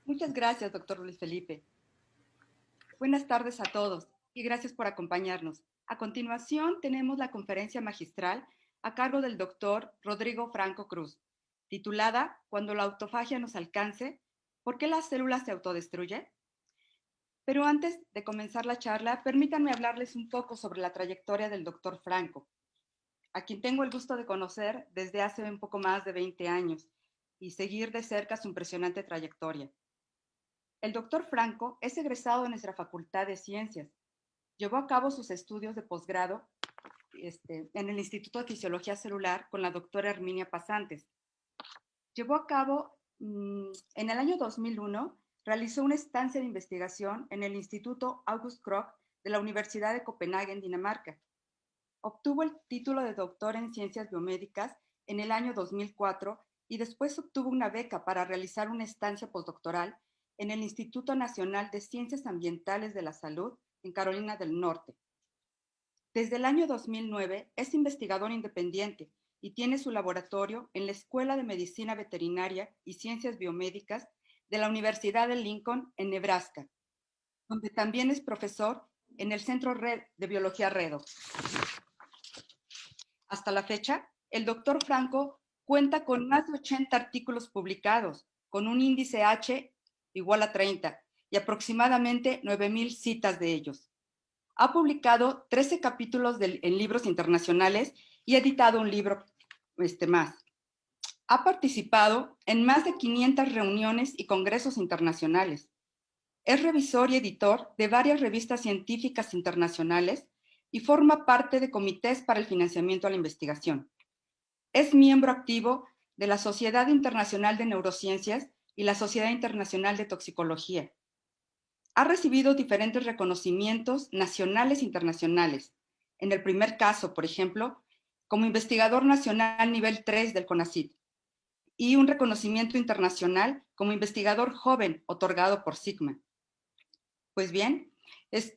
Muchas gracias, doctor Luis Felipe. Buenas tardes a todos y gracias por acompañarnos. A continuación, tenemos la conferencia magistral a cargo del doctor Rodrigo Franco Cruz, titulada Cuando la autofagia nos alcance, ¿por qué la célula se autodestruye? Pero antes de comenzar la charla, permítanme hablarles un poco sobre la trayectoria del doctor Franco, a quien tengo el gusto de conocer desde hace un poco más de 20 años y seguir de cerca su impresionante trayectoria. El doctor Franco es egresado de nuestra Facultad de Ciencias. Llevó a cabo sus estudios de posgrado en el Instituto de Fisiología Celular con la doctora Herminia Pasantes. Llevó a cabo, en el año 2001, realizó una estancia de investigación en el Instituto August Krogh de la Universidad de Copenhague, en Dinamarca. Obtuvo el título de doctor en Ciencias Biomédicas en el año 2004 y después obtuvo una beca para realizar una estancia postdoctoral en el Instituto Nacional de Ciencias Ambientales de la Salud en Carolina del Norte. Desde el año 2009 es investigador independiente y tiene su laboratorio en la Escuela de Medicina Veterinaria y Ciencias Biomédicas de la Universidad de Lincoln en Nebraska, donde también es profesor en el Centro de Biología Redo. Hasta la fecha, el doctor Franco cuenta con más de 80 artículos publicados, con un índice H igual a 30 y aproximadamente 9,000 citas de ellos. Ha publicado 13 capítulos en libros internacionales y ha editado un libro más. Ha participado en más de 500 reuniones y congresos internacionales. Es revisor y editor de varias revistas científicas internacionales y forma parte de comités para el financiamiento a la investigación. Es miembro activo de la Sociedad Internacional de Neurociencias y la Sociedad Internacional de Toxicología. Ha recibido diferentes reconocimientos nacionales e internacionales. En el primer caso, por ejemplo, como investigador nacional nivel 3 del CONACYT y un reconocimiento internacional como investigador joven otorgado por Sigma. Pues bien, es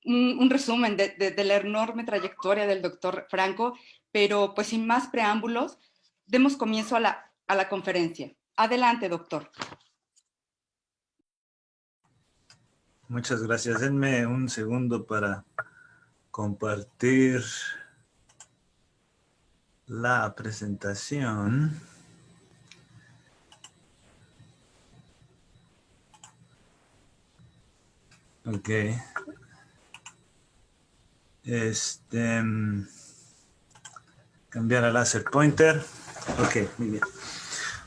un resumen de la enorme trayectoria del doctor Franco, pero pues sin más preámbulos, demos comienzo a la conferencia. Adelante, doctor. Muchas gracias. Denme un segundo para compartir la presentación. Ok. Cambiar a láser pointer. Ok, muy bien.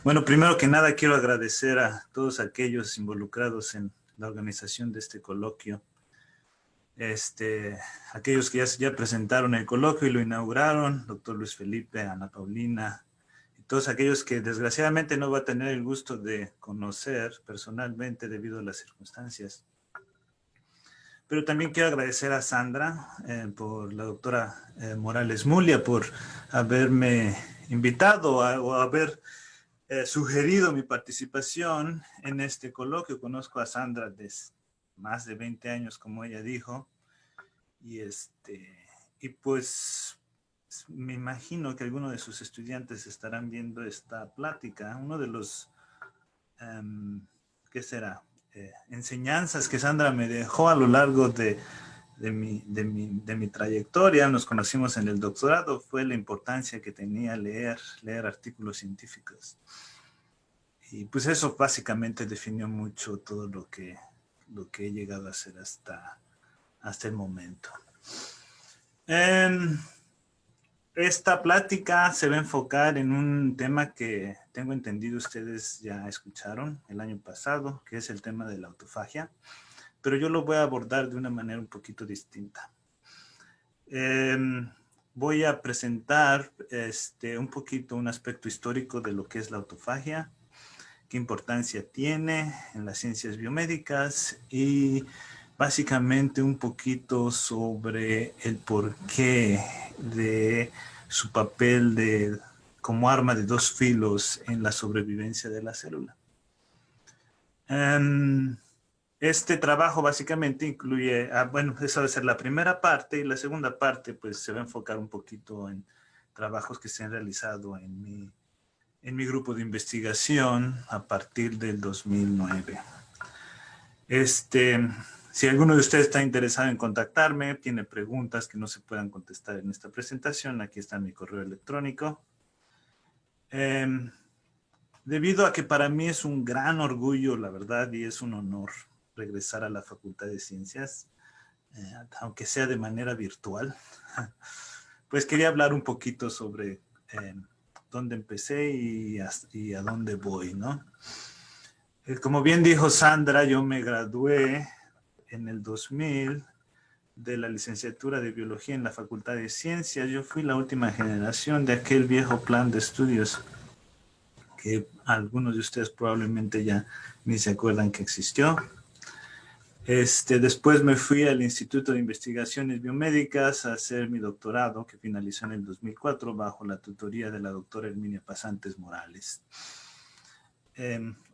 Bueno, primero que nada quiero agradecer a todos aquellos involucrados en la organización de este coloquio. Aquellos que ya presentaron el coloquio y lo inauguraron, doctor Luis Felipe, Ana Paulina, y todos aquellos que desgraciadamente no va a tener el gusto de conocer personalmente debido a las circunstancias. Pero también quiero agradecer a Sandra, por la doctora Morales Mulia, por haberme invitado o haber sugerido mi participación en este coloquio. Conozco a Sandra desde más de 20 años, como ella dijo, y pues me imagino que algunos de sus estudiantes estarán viendo esta plática. Uno de los, ¿qué será? Enseñanzas que Sandra me dejó a lo largo de mi trayectoria, nos conocimos en el doctorado, fue la importancia que tenía leer artículos científicos. Y pues eso básicamente definió mucho todo lo que he llegado a hacer hasta el momento. Esta plática se va a enfocar en un tema que tengo entendido ustedes ya escucharon el año pasado, que es el tema de la autofagia, pero yo lo voy a abordar de una manera un poquito distinta. Voy a presentar un poquito un aspecto histórico de lo que es la autofagia, qué importancia tiene en las ciencias biomédicas y básicamente un poquito sobre el porqué de su papel como arma de dos filos en la sobrevivencia de la célula. Este trabajo básicamente incluye, bueno, esa va a ser la primera parte, y la segunda parte pues se va a enfocar un poquito en trabajos que se han realizado en en mi grupo de investigación a partir del 2009. Si alguno de ustedes está interesado en contactarme, tiene preguntas que no se puedan contestar en esta presentación, aquí está mi correo electrónico. Debido a que para mí es un gran orgullo, la verdad, y es un honor regresar a la Facultad de Ciencias, aunque sea de manera virtual, pues quería hablar un poquito sobre dónde empecé y a dónde voy, ¿no? Como bien dijo Sandra, yo me gradué en el 2000 de la licenciatura de Biología en la Facultad de Ciencias. Yo fui la última generación de aquel viejo plan de estudios que algunos de ustedes probablemente ya ni se acuerdan que existió. Después me fui al Instituto de Investigaciones Biomédicas a hacer mi doctorado, que finalizó en el 2004, bajo la tutoría de la doctora Herminia Pasantes Morales.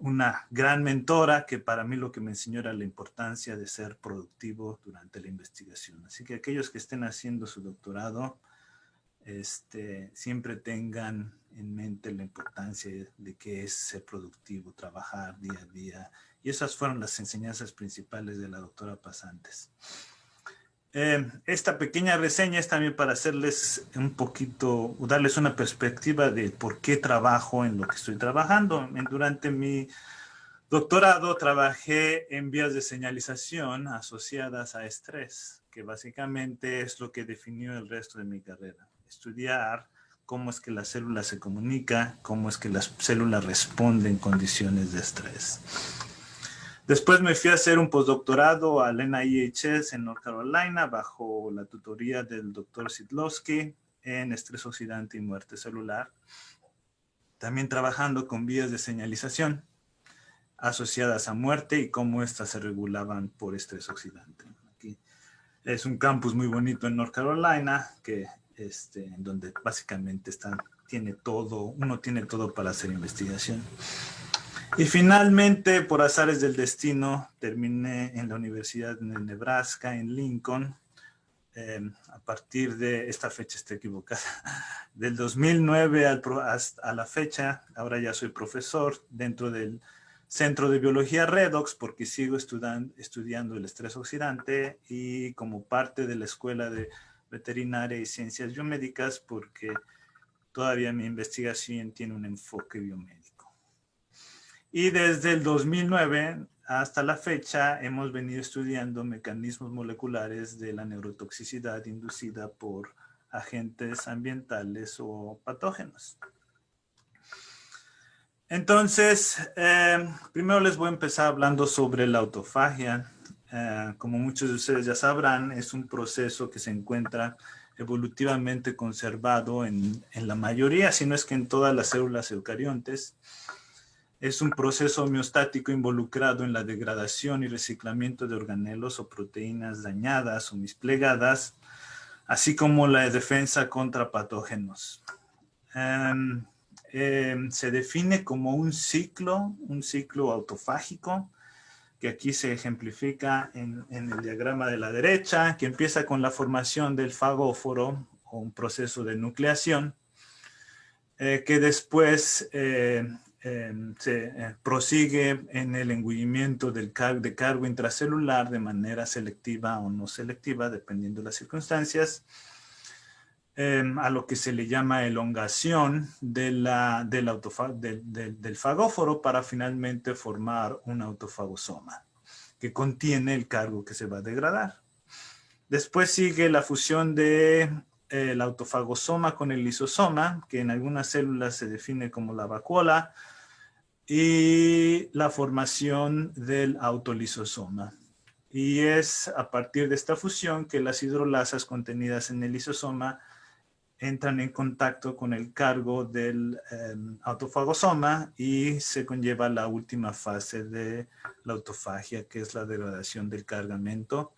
Una gran mentora que para mí lo que me enseñó era la importancia de ser productivo durante la investigación. Así que aquellos que estén haciendo su doctorado, siempre tengan en mente la importancia de que es ser productivo, trabajar día a día. Y esas fueron las enseñanzas principales de la doctora Pasantes. Esta pequeña reseña es también para hacerles un poquito, darles una perspectiva de por qué trabajo en lo que estoy trabajando. Durante mi doctorado trabajé en vías de señalización asociadas a estrés, que básicamente es lo que definió el resto de mi carrera. Estudiar cómo es que la célula se comunica, cómo es que las células responden en condiciones de estrés. Después me fui a hacer un postdoctorado al NIHS en North Carolina bajo la tutoría del doctor Sidlowski en estrés oxidante y muerte celular. También trabajando con vías de señalización asociadas a muerte y cómo éstas se regulaban por estrés oxidante. Aquí es un campus muy bonito en North Carolina, que en donde básicamente uno tiene todo para hacer investigación. Y finalmente, por azares del destino, terminé en la Universidad de Nebraska, en Lincoln, a partir de, esta fecha está equivocada, del 2009 a la fecha. Ahora ya soy profesor dentro del Centro de Biología Redox, porque sigo estudiando el estrés oxidante, y como parte de la Escuela de Veterinaria y Ciencias Biomédicas, porque todavía mi investigación tiene un enfoque biomédico. Y desde el 2009 hasta la fecha hemos venido estudiando mecanismos moleculares de la neurotoxicidad inducida por agentes ambientales o patógenos. Entonces, primero les voy a empezar hablando sobre la autofagia. Como muchos de ustedes ya sabrán, es un proceso que se encuentra evolutivamente conservado en la mayoría, si no es que en todas las células eucariontes. Es un proceso homeostático involucrado en la degradación y reciclamiento de organelos o proteínas dañadas o misplegadas, así como la defensa contra patógenos. Se define como un ciclo autofágico, que aquí se ejemplifica en el diagrama de la derecha, que empieza con la formación del fagóforo o un proceso de nucleación, que después se prosigue en el engullimiento de cargo intracelular de manera selectiva o no selectiva, dependiendo de las circunstancias, a lo que se le llama elongación del fagóforo para finalmente formar un autofagosoma que contiene el cargo que se va a degradar. Después sigue la fusión de el autofagosoma con el lisosoma, que en algunas células se define como la vacuola, y la formación del autolisosoma. Y es a partir de esta fusión que las hidrolasas contenidas en el lisosoma entran en contacto con el cargo del autofagosoma y se conlleva la última fase de la autofagia, que es la degradación del cargamento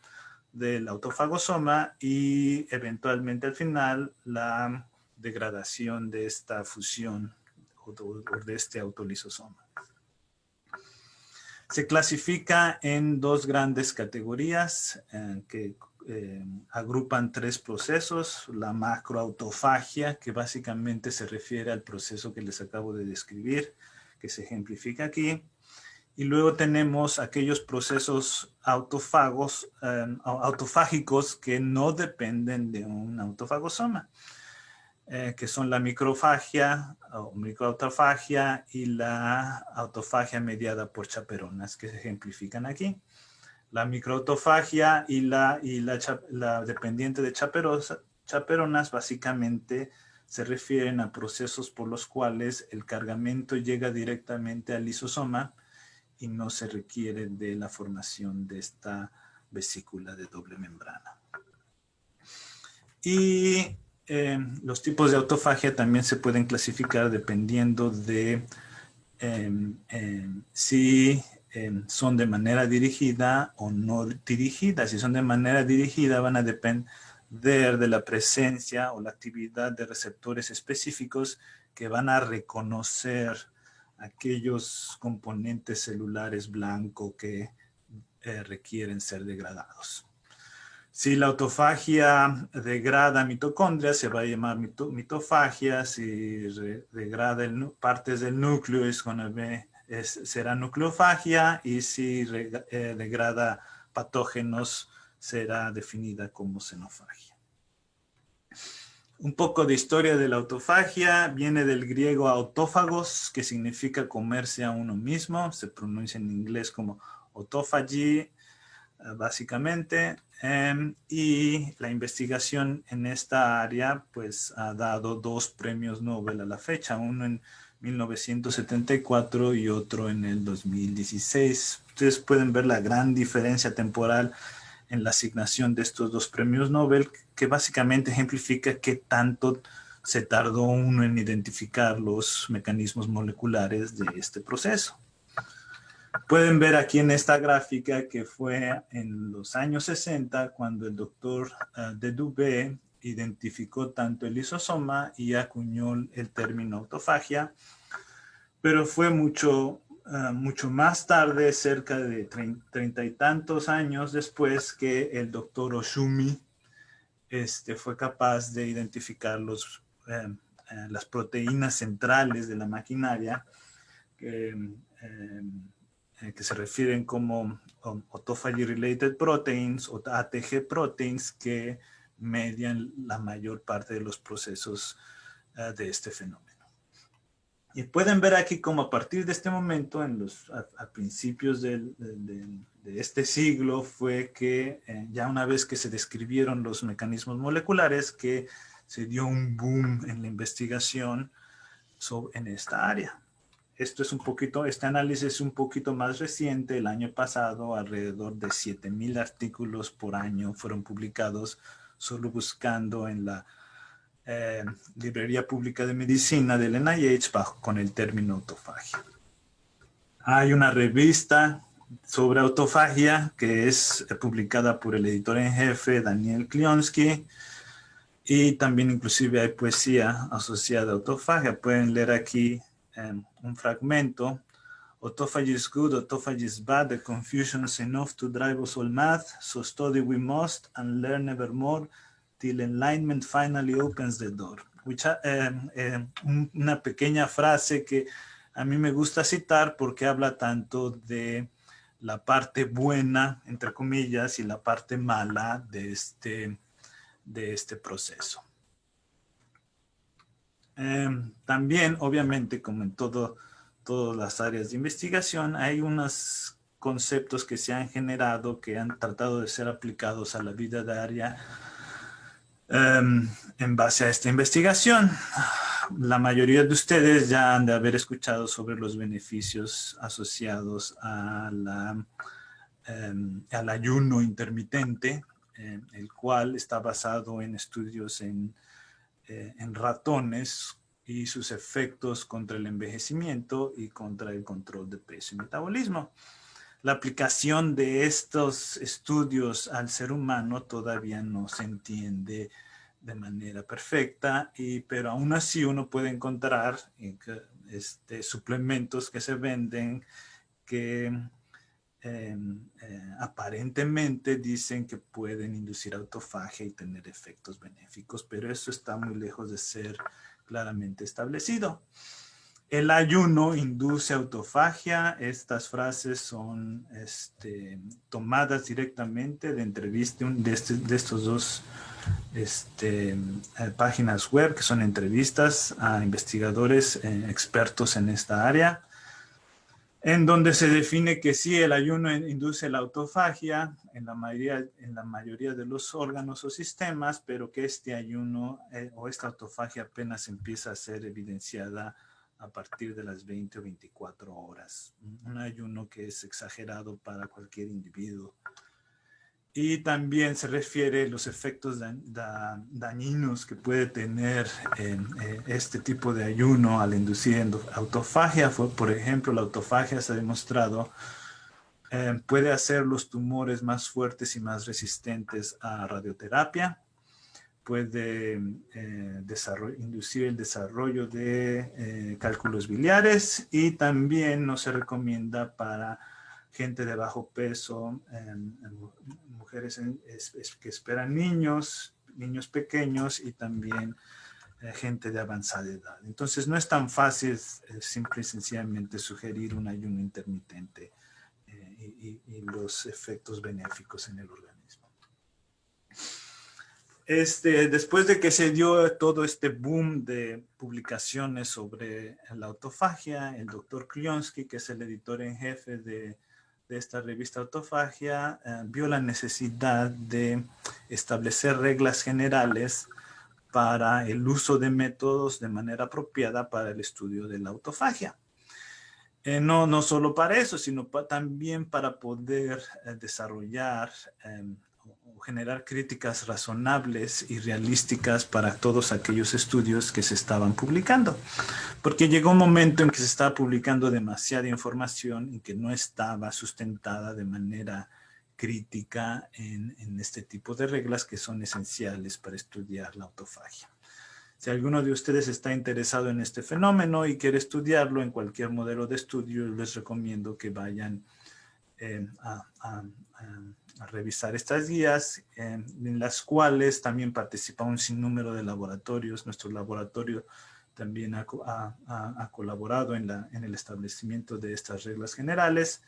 del autofagosoma y eventualmente al final la degradación de esta fusión o de este autolisosoma. Se clasifica en dos grandes categorías que agrupan 3 procesos: la macroautofagia, que básicamente se refiere al proceso que les acabo de describir, que se ejemplifica aquí. Y luego tenemos aquellos procesos autofágicos que no dependen de un autofagosoma, que son la microfagia o microautofagia y la autofagia mediada por chaperonas, que se ejemplifican aquí. La microautofagia y la dependiente de chaperonas básicamente se refieren a procesos por los cuales el cargamento llega directamente al lisosoma y no se requiere de la formación de esta vesícula de doble membrana. Y los tipos de autofagia también se pueden clasificar dependiendo de si son de manera dirigida o no dirigida. Si son de manera dirigida, van a depender de la presencia o la actividad de receptores específicos que van a reconocer aquellos componentes celulares blancos que requieren ser degradados. Si la autofagia degrada mitocondrias, se va a llamar mitofagia. Si degrada partes del núcleo, será nucleofagia. Y si degrada patógenos, será definida como xenofagia. Un poco de historia de la autofagia. Viene del griego autófagos, que significa comerse a uno mismo. Se pronuncia en inglés como autophagy, básicamente. Y la investigación en esta área pues ha dado 2 premios Nobel a la fecha, uno en 1974 y otro en el 2016. Ustedes pueden ver la gran diferencia temporal en la asignación de estos 2 premios Nobel, que básicamente ejemplifica qué tanto se tardó uno en identificar los mecanismos moleculares de este proceso. Pueden ver aquí en esta gráfica que fue en los años 60 cuando el doctor Dubé identificó tanto el lisosoma y acuñó el término autofagia, pero fue mucho más tarde, cerca de 30 y tantos años después, que el doctor Oshumi fue capaz de identificar las proteínas centrales de la maquinaria que se refieren como autophagy related proteins o ATG proteins, que median la mayor parte de los procesos de este fenómeno. Y pueden ver aquí como a partir de este momento, a principios de este siglo, fue que ya una vez que se describieron los mecanismos moleculares, que se dio un boom en la investigación en esta área. Este análisis es un poquito más reciente. El año pasado, alrededor de 7,000 artículos por año fueron publicados, solo buscando en la Librería Pública de Medicina del NIH con el término autofagia. Hay una revista sobre autofagia que es publicada por el editor en jefe Daniel Klionsky, y también inclusive hay poesía asociada a autofagia. Pueden leer aquí un fragmento. Autophagy is good, autophagy is bad, the confusion is enough to drive us all mad, so study we must and learn evermore till enlightenment finally opens the door. Una pequeña frase que a mí me gusta citar porque habla tanto de la parte buena, entre comillas, y la parte mala de este proceso. También, obviamente, como en todas las áreas de investigación, hay unos conceptos que se han generado que han tratado de ser aplicados a la vida diaria en base a esta investigación. La mayoría de ustedes ya han de haber escuchado sobre los beneficios asociados al ayuno intermitente, el cual está basado en estudios en ratones y sus efectos contra el envejecimiento y contra el control de peso y metabolismo. La aplicación de estos estudios al ser humano todavía no se entiende de manera perfecta, pero aún así uno puede encontrar suplementos que se venden que aparentemente dicen que pueden inducir autofagia y tener efectos benéficos, pero eso está muy lejos de ser claramente establecido. El ayuno induce autofagia. Estas frases son tomadas directamente de entrevistas de estos dos páginas web, que son entrevistas a investigadores expertos en esta área, en donde se define que sí, el ayuno induce la autofagia en la mayoría de los órganos o sistemas, pero que este ayuno o esta autofagia apenas empieza a ser evidenciada a partir de las 20 o 24 horas. Un ayuno que es exagerado para cualquier individuo. Y también se refiere a los efectos dañinos que puede tener este tipo de ayuno al inducir autofagia. Por ejemplo, la autofagia se ha demostrado puede hacer los tumores más fuertes y más resistentes a radioterapia. Puede inducir el desarrollo de cálculos biliares, y también no se recomienda para gente de bajo peso, mujeres que esperan niños pequeños, y también gente de avanzada edad. Entonces no es tan fácil simple y sencillamente sugerir un ayuno intermitente y los efectos benéficos en el organismo. Después de que se dio todo este boom de publicaciones sobre la autofagia, el doctor Klionsky, que es el editor en jefe de esta revista Autofagia, vio la necesidad de establecer reglas generales para el uso de métodos de manera apropiada para el estudio de la autofagia. No solo para eso, sino también para poder desarrollar o generar críticas razonables y realísticas para todos aquellos estudios que se estaban publicando. Porque llegó un momento en que se estaba publicando demasiada información y que no estaba sustentada de manera crítica en este tipo de reglas que son esenciales para estudiar la autofagia. Si alguno de ustedes está interesado en este fenómeno y quiere estudiarlo en cualquier modelo de estudio, les recomiendo que vayan a revisar estas guías, en las cuales también participa un sinnúmero de laboratorios. Nuestro laboratorio también ha colaborado en el establecimiento de estas reglas generales,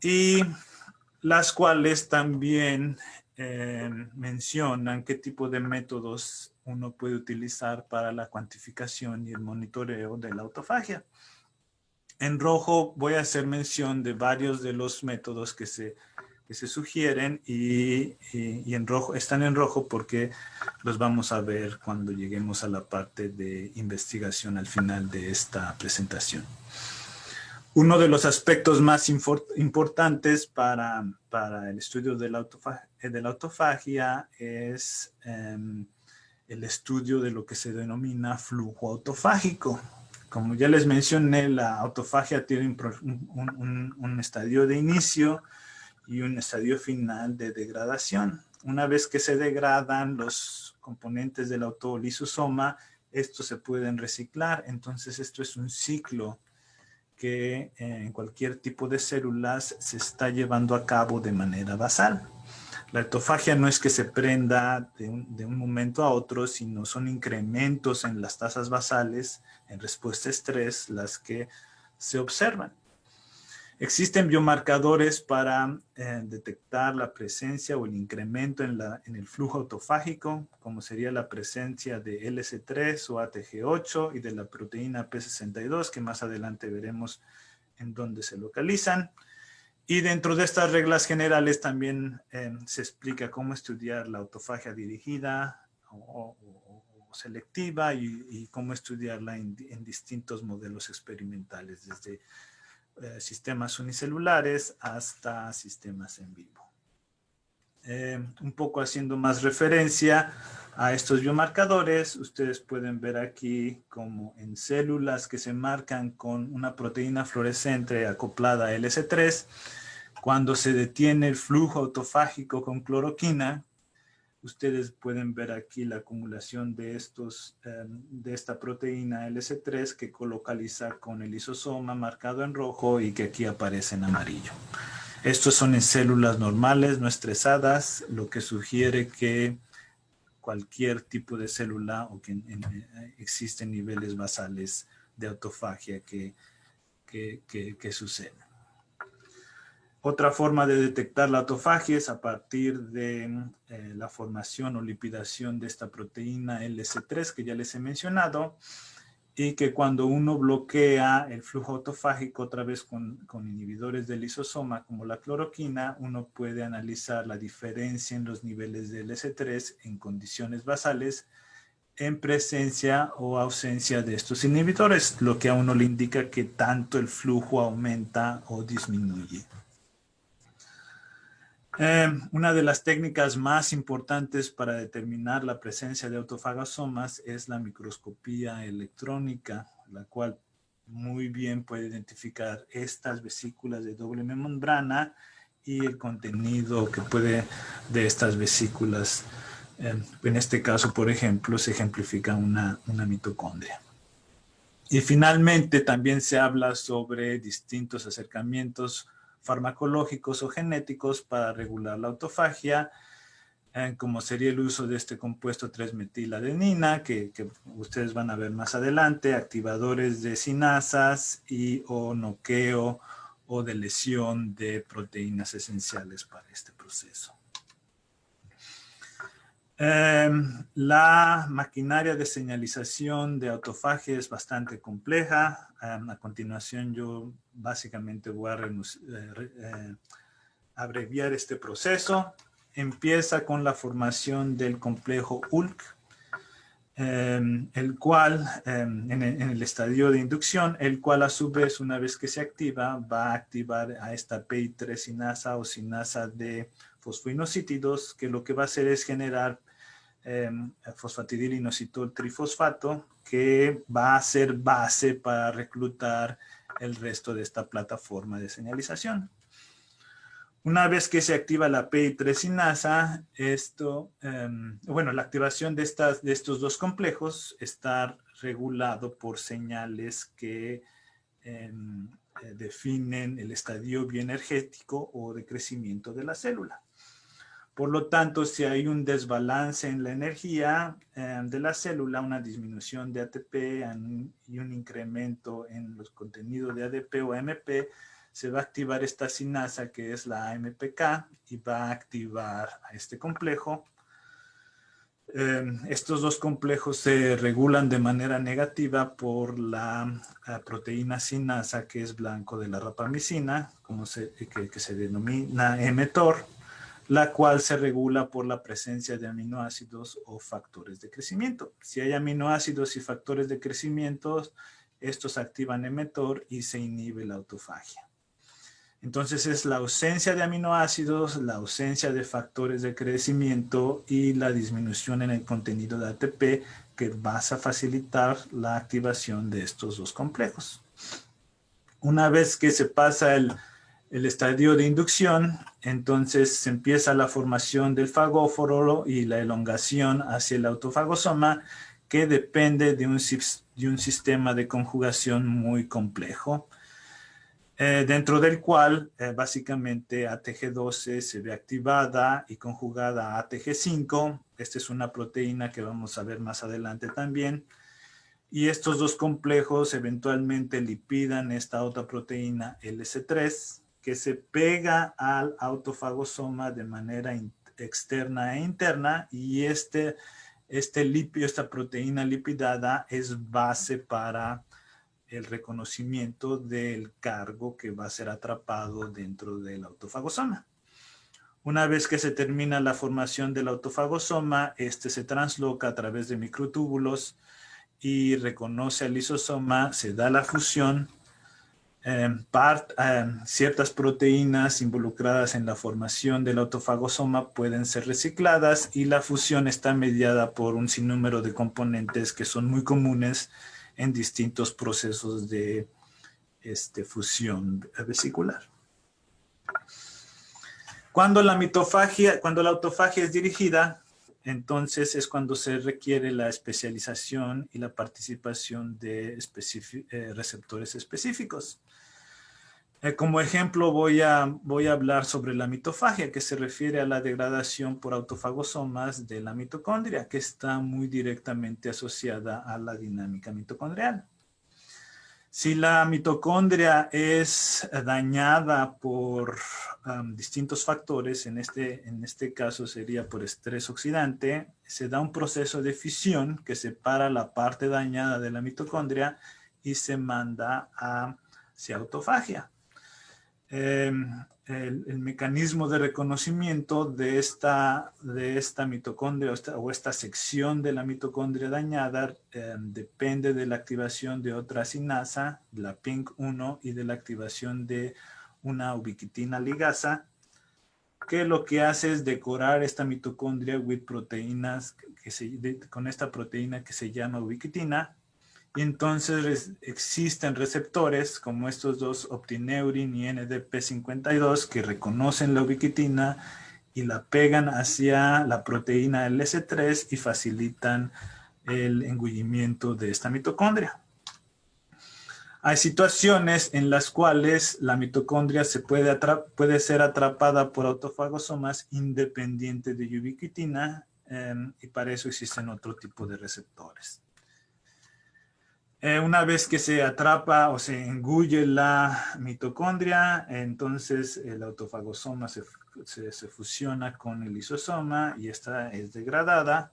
y las cuales también mencionan qué tipo de métodos uno puede utilizar para la cuantificación y el monitoreo de la autofagia. En rojo voy a hacer mención de varios de los métodos que se sugieren, y en rojo, están en rojo porque los vamos a ver cuando lleguemos a la parte de investigación al final de esta presentación. Uno de los aspectos más importantes para el estudio de la autofagia es el estudio de lo que se denomina flujo autofágico. Como ya les mencioné, la autofagia tiene un estadio de inicio y un estadio final de degradación. Una vez que se degradan los componentes del autolisosoma, estos se pueden reciclar. Entonces esto es un ciclo que en cualquier tipo de células se está llevando a cabo de manera basal. La autofagia no es que se prenda de un momento a otro, sino son incrementos en las tasas basales en respuesta a estrés las que se observan. Existen biomarcadores para detectar la presencia o el incremento en el flujo autofágico, como sería la presencia de LC3 o ATG8 y de la proteína P62, que más adelante veremos en dónde se localizan. Y dentro de estas reglas generales también se explica cómo estudiar la autofagia dirigida o selectiva, y cómo estudiarla en distintos modelos experimentales, desde sistemas unicelulares hasta sistemas en vivo. Un poco haciendo más referencia a estos biomarcadores, ustedes pueden ver aquí como en células que se marcan con una proteína fluorescente acoplada a LC3, cuando se detiene el flujo autofágico con cloroquina, ustedes pueden ver aquí la acumulación de esta proteína LC3 que colocaliza con el lisosoma marcado en rojo y que aquí aparece en amarillo. Estos son en células normales, no estresadas, lo que sugiere que cualquier tipo de célula o que existen niveles basales de autofagia que suceden. Otra forma de detectar la autofagia es a partir de la formación o lipidación de esta proteína LC3 que ya les he mencionado, y que cuando uno bloquea el flujo autofágico otra vez con inhibidores del lisosoma como la cloroquina, uno puede analizar la diferencia en los niveles de LC3 en condiciones basales en presencia o ausencia de estos inhibidores, lo que a uno le indica que tanto el flujo aumenta o disminuye. Una de las técnicas más importantes para determinar la presencia de autofagosomas es la microscopía electrónica, la cual muy bien puede identificar estas vesículas de doble membrana y el contenido que puede de estas vesículas. En este caso, por ejemplo, se ejemplifica una mitocondria. Y finalmente también se habla sobre distintos acercamientos farmacológicos o genéticos para regular la autofagia, como sería el uso de este compuesto 3-metiladenina, que ustedes van a ver más adelante, activadores de sinasas y o noqueo o de lesión de proteínas esenciales para este proceso. La maquinaria de señalización de autofagia es bastante compleja. A continuación yo básicamente voy a abreviar este proceso. Empieza con la formación del complejo ULK, el cual, en el estadio de inducción, el cual a su vez, una vez que se activa, va a activar a esta PI3 sinasa o sinasa de fosfoinosítidos, que lo que va a hacer es generar fosfatidilinositol trifosfato, que va a ser base para reclutar el resto de esta plataforma de señalización. Una vez que se activa la PI3 sinasa, la activación de estos dos complejos está regulado por señales que definen el estadio bioenergético o de crecimiento de la célula. Por lo tanto, si hay un desbalance en la energía de la célula, una disminución de ATP y un incremento en los contenidos de ADP o AMP, se va a activar esta sinasa que es la AMPK y va a activar a este complejo. Estos dos complejos se regulan de manera negativa por la proteína sinasa que es blanco de la rapamicina, que se denomina mTOR, la cual se regula por la presencia de aminoácidos o factores de crecimiento. Si hay aminoácidos y factores de crecimiento, estos activan mTOR y se inhibe la autofagia. Entonces es la ausencia de aminoácidos, la ausencia de factores de crecimiento y la disminución en el contenido de ATP que vas a facilitar la activación de estos dos complejos. Una vez que se pasa el estadio de inducción, entonces se empieza la formación del fagóforo y la elongación hacia el autofagosoma, que depende de un sistema de conjugación muy complejo, dentro del cual básicamente ATG12 se ve activada y conjugada a ATG5. Esta es una proteína que vamos a ver más adelante también. Y estos dos complejos eventualmente lipidan esta otra proteína LC3, que se pega al autofagosoma de manera externa e interna, y esta proteína lipidada es base para el reconocimiento del cargo que va a ser atrapado dentro del autofagosoma. Una vez que se termina la formación del autofagosoma, este se transloca a través de microtúbulos y reconoce al lisosoma, se da la fusión. Ciertas proteínas involucradas en la formación del autofagosoma pueden ser recicladas, y la fusión está mediada por un sinnúmero de componentes que son muy comunes en distintos procesos de fusión vesicular. Cuando la autofagia es dirigida, entonces es cuando se requiere la especialización y la participación de receptores específicos. Como ejemplo voy a hablar sobre la mitofagia, que se refiere a la degradación por autofagosomas de la mitocondria, que está muy directamente asociada a la dinámica mitocondrial. Si la mitocondria es dañada por distintos factores, en este caso sería por estrés oxidante, se da un proceso de fisión que separa la parte dañada de la mitocondria y se manda hacia autofagia. El mecanismo de reconocimiento de esta mitocondria o esta sección de la mitocondria dañada depende de la activación de otra sinasa, la PINK1, y de la activación de una ubiquitina ligasa, que lo que hace es decorar esta mitocondria with proteínas con esta proteína que se llama ubiquitina. Y entonces existen receptores como estos dos, optineurin y NDP52, que reconocen la ubiquitina y la pegan hacia la proteína LS3 y facilitan el engullimiento de esta mitocondria. Hay situaciones en las cuales la mitocondria puede ser atrapada por autofagosomas independiente de ubiquitina, y para eso existen otro tipo de receptores. Una vez que se atrapa o se engulle la mitocondria, entonces el autofagosoma se fusiona con el lisosoma y esta es degradada.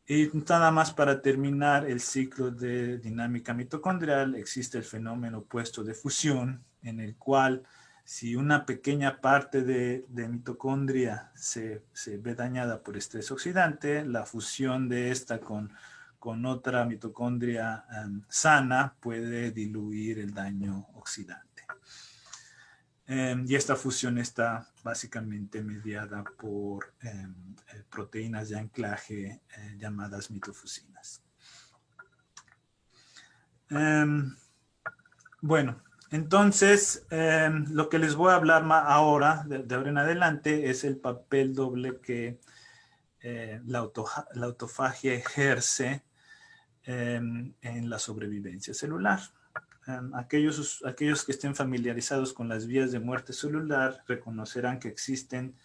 Y nada más para terminar el ciclo de dinámica mitocondrial, existe el fenómeno opuesto de fusión, en el cual si una pequeña parte de mitocondria se ve dañada por estrés oxidante, la fusión de esta con otra mitocondria sana puede diluir el daño oxidante. Y esta fusión está básicamente mediada por proteínas de anclaje llamadas mitofusinas. Bueno, entonces lo que les voy a hablar ahora, de ahora en adelante, es el papel doble que la autofagia ejerce en la sobrevivencia celular. Aquellos que estén familiarizados con las vías de muerte celular reconocerán que existen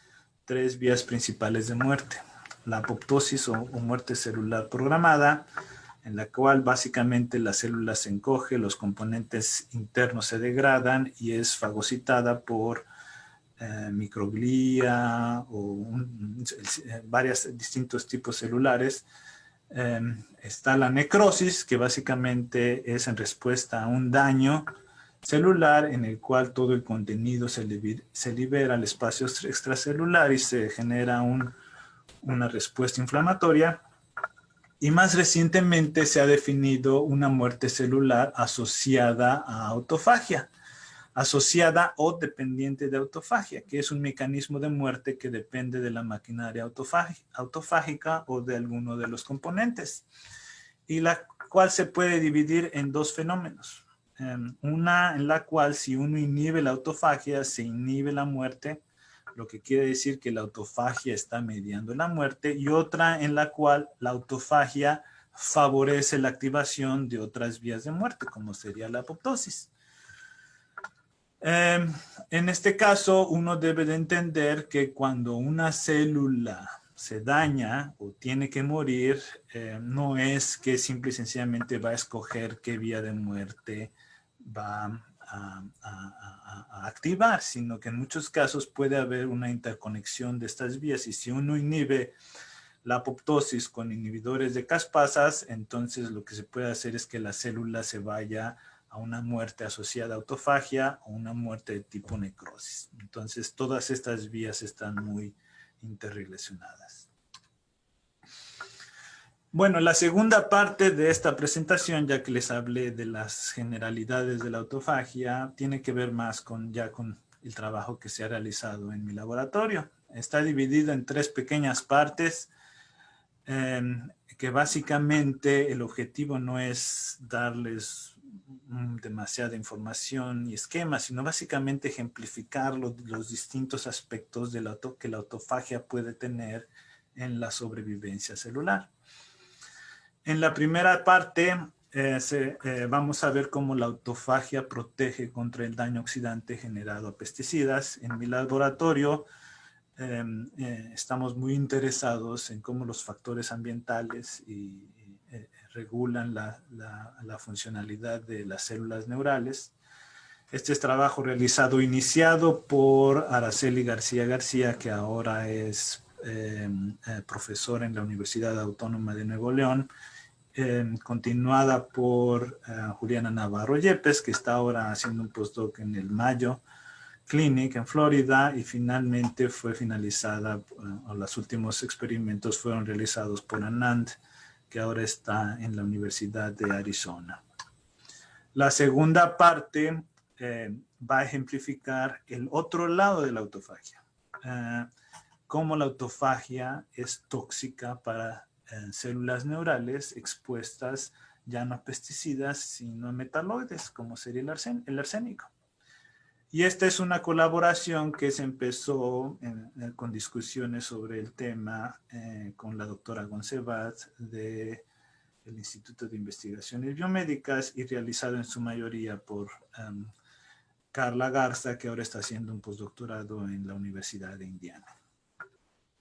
3 vías principales de muerte. La apoptosis o muerte celular programada, en la cual básicamente la célula se encoge, los componentes internos se degradan y es fagocitada por microglía o varios distintos tipos celulares. Está la necrosis, que básicamente es en respuesta a un daño celular en el cual todo el contenido se libera al espacio extracelular y se genera una respuesta inflamatoria. Y más recientemente se ha definido una muerte celular asociada a autofagia, asociada o dependiente de autofagia, que es un mecanismo de muerte que depende de la maquinaria autofágica o de alguno de los componentes, y la cual se puede dividir en 2 fenómenos. Una en la cual si uno inhibe la autofagia, se inhibe la muerte, lo que quiere decir que la autofagia está mediando la muerte, y otra en la cual la autofagia favorece la activación de otras vías de muerte, como sería la apoptosis. En este caso, uno debe de entender que cuando una célula se daña o tiene que morir, no es que simple y sencillamente va a escoger qué vía de muerte va a activar, sino que en muchos casos puede haber una interconexión de estas vías, y si uno inhibe la apoptosis con inhibidores de caspasas, entonces lo que se puede hacer es que la célula se vaya a una muerte asociada a autofagia o una muerte de tipo necrosis. Entonces, todas estas vías están muy interrelacionadas. Bueno, la segunda parte de esta presentación, ya que les hablé de las generalidades de la autofagia, tiene que ver más con el trabajo que se ha realizado en mi laboratorio. Está dividido en 3 pequeñas partes, que básicamente el objetivo no es darles demasiada información y esquemas, sino básicamente ejemplificar los distintos aspectos que la autofagia puede tener en la sobrevivencia celular. En la primera parte vamos a ver cómo la autofagia protege contra el daño oxidante generado a pesticidas. En mi laboratorio estamos muy interesados en cómo los factores ambientales regulan la funcionalidad de las células neurales. Este es trabajo iniciado por Araceli García García, que ahora es profesora en la Universidad Autónoma de Nuevo León, continuada por Juliana Navarro Yepes, que está ahora haciendo un postdoc en el Mayo Clinic en Florida, y finalmente fue finalizada, los últimos experimentos fueron realizados por Anand, que ahora está en la Universidad de Arizona. La segunda parte va a ejemplificar el otro lado de la autofagia, cómo la autofagia es tóxica para células neurales expuestas ya no a pesticidas, sino a metaloides, como sería el arsénico. Y esta es una colaboración que se empezó con discusiones sobre el tema con la doctora Goncebat del Instituto de Investigaciones Biomédicas y realizado en su mayoría por Carla Garza, que ahora está haciendo un postdoctorado en la Universidad de Indiana.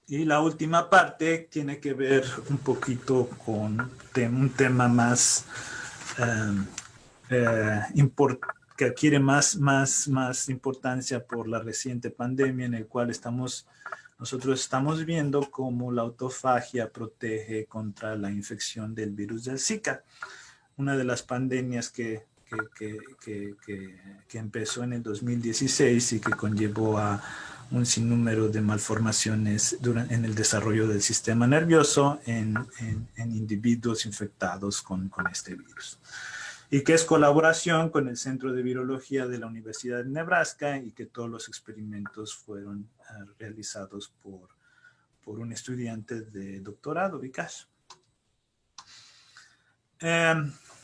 Y la última parte tiene que ver un poquito con un tema más que adquiere más importancia por la reciente pandemia, en el cual nosotros estamos viendo cómo la autofagia protege contra la infección del virus del Zika, una de las pandemias que empezó en el 2016 y que conllevó a un sinnúmero de malformaciones en el desarrollo del sistema nervioso en individuos infectados con este virus. Y que es colaboración con el Centro de Virología de la Universidad de Nebraska, y que todos los experimentos fueron realizados por un estudiante de doctorado, Vikas.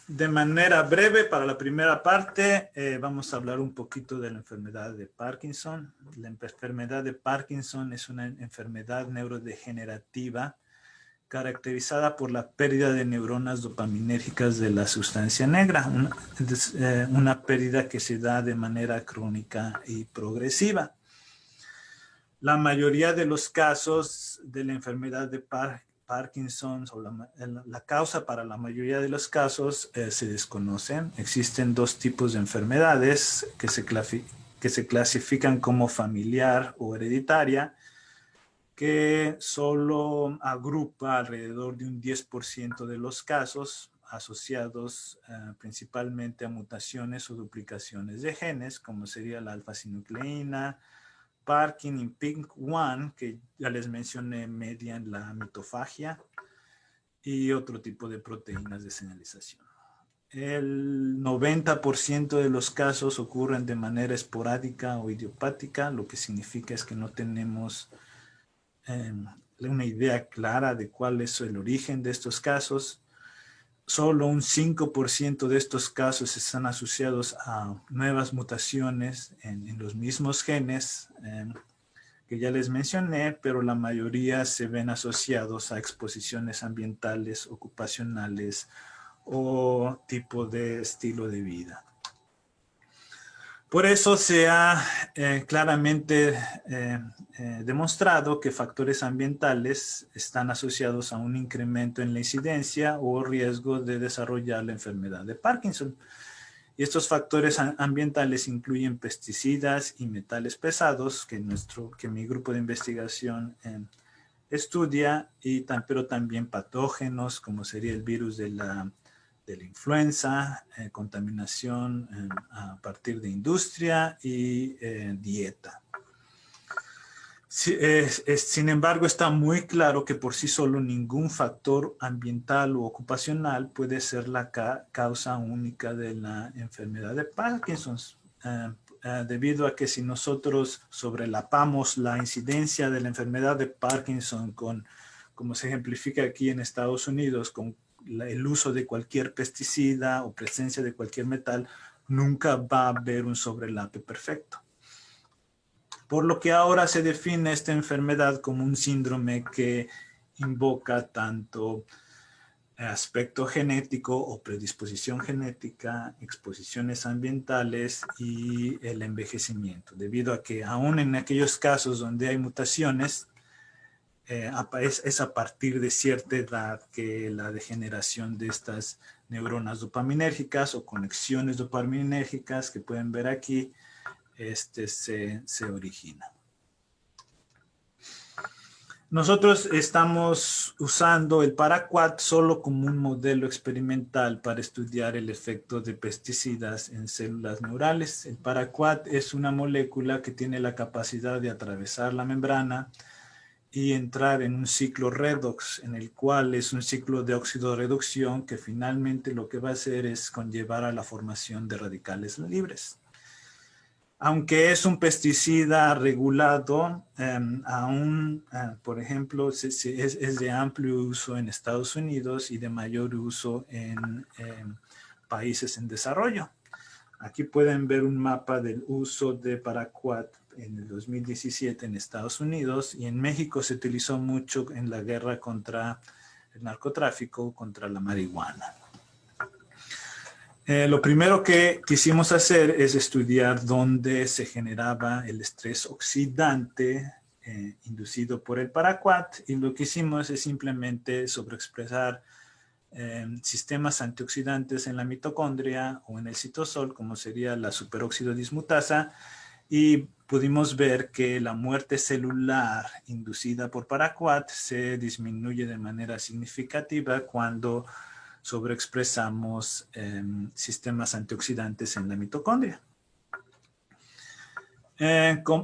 De manera breve, para la primera parte, vamos a hablar un poquito de la enfermedad de Parkinson. La enfermedad de Parkinson es una enfermedad neurodegenerativa caracterizada por la pérdida de neuronas dopaminérgicas de la sustancia negra, una pérdida que se da de manera crónica y progresiva. La mayoría de los casos de la enfermedad de Parkinson, o la causa para la mayoría de los casos se desconocen. Existen dos tipos de enfermedades que se clasifican como familiar o hereditaria, que solo agrupa alrededor de un 10% de los casos asociados principalmente a mutaciones o duplicaciones de genes, como sería la alfa-sinucleína, Parkin y PINK1, que ya les mencioné, median la mitofagia, y otro tipo de proteínas de señalización. El 90% de los casos ocurren de manera esporádica o idiopática, lo que significa es que no tenemos una idea clara de cuál es el origen de estos casos. Solo un 5% de estos casos están asociados a nuevas mutaciones en los mismos genes que ya les mencioné, pero la mayoría se ven asociados a exposiciones ambientales, ocupacionales o tipo de estilo de vida. Por eso se ha claramente demostrado que factores ambientales están asociados a un incremento en la incidencia o riesgo de desarrollar la enfermedad de Parkinson. Y estos factores ambientales incluyen pesticidas y metales pesados que mi grupo de investigación estudia, pero también patógenos como sería el virus de la influenza, contaminación a partir de industria y dieta. Sin embargo, está muy claro que por sí solo ningún factor ambiental u ocupacional puede ser la causa única de la enfermedad de Parkinson, debido a que si nosotros sobrelapamos la incidencia de la enfermedad de Parkinson como se ejemplifica aquí en Estados Unidos, con el uso de cualquier pesticida o presencia de cualquier metal, nunca va a haber un sobrelape perfecto. Por lo que ahora se define esta enfermedad como un síndrome que invoca tanto aspecto genético o predisposición genética, exposiciones ambientales y el envejecimiento, debido a que aún en aquellos casos donde hay mutaciones, es a partir de cierta edad que la degeneración de estas neuronas dopaminérgicas o conexiones dopaminérgicas que pueden ver aquí se origina. Nosotros estamos usando el paraquat solo como un modelo experimental para estudiar el efecto de pesticidas en células neurales. El paraquat es una molécula que tiene la capacidad de atravesar la membrana y entrar en un ciclo redox, en el cual es un ciclo de óxido-reducción que finalmente lo que va a hacer es conllevar a la formación de radicales libres. Aunque es un pesticida regulado, aún, por ejemplo, es de amplio uso en Estados Unidos y de mayor uso en países en desarrollo. Aquí pueden ver un mapa del uso de paraquat en el 2017 en Estados Unidos, y en México se utilizó mucho en la guerra contra el narcotráfico, contra la marihuana. Lo primero que quisimos hacer es estudiar dónde se generaba el estrés oxidante inducido por el paraquat, y lo que hicimos es simplemente sobreexpresar sistemas antioxidantes en la mitocondria o en el citosol, como sería la superóxido dismutasa, y pudimos ver que la muerte celular inducida por paraquat se disminuye de manera significativa cuando sobreexpresamos sistemas antioxidantes en la mitocondria.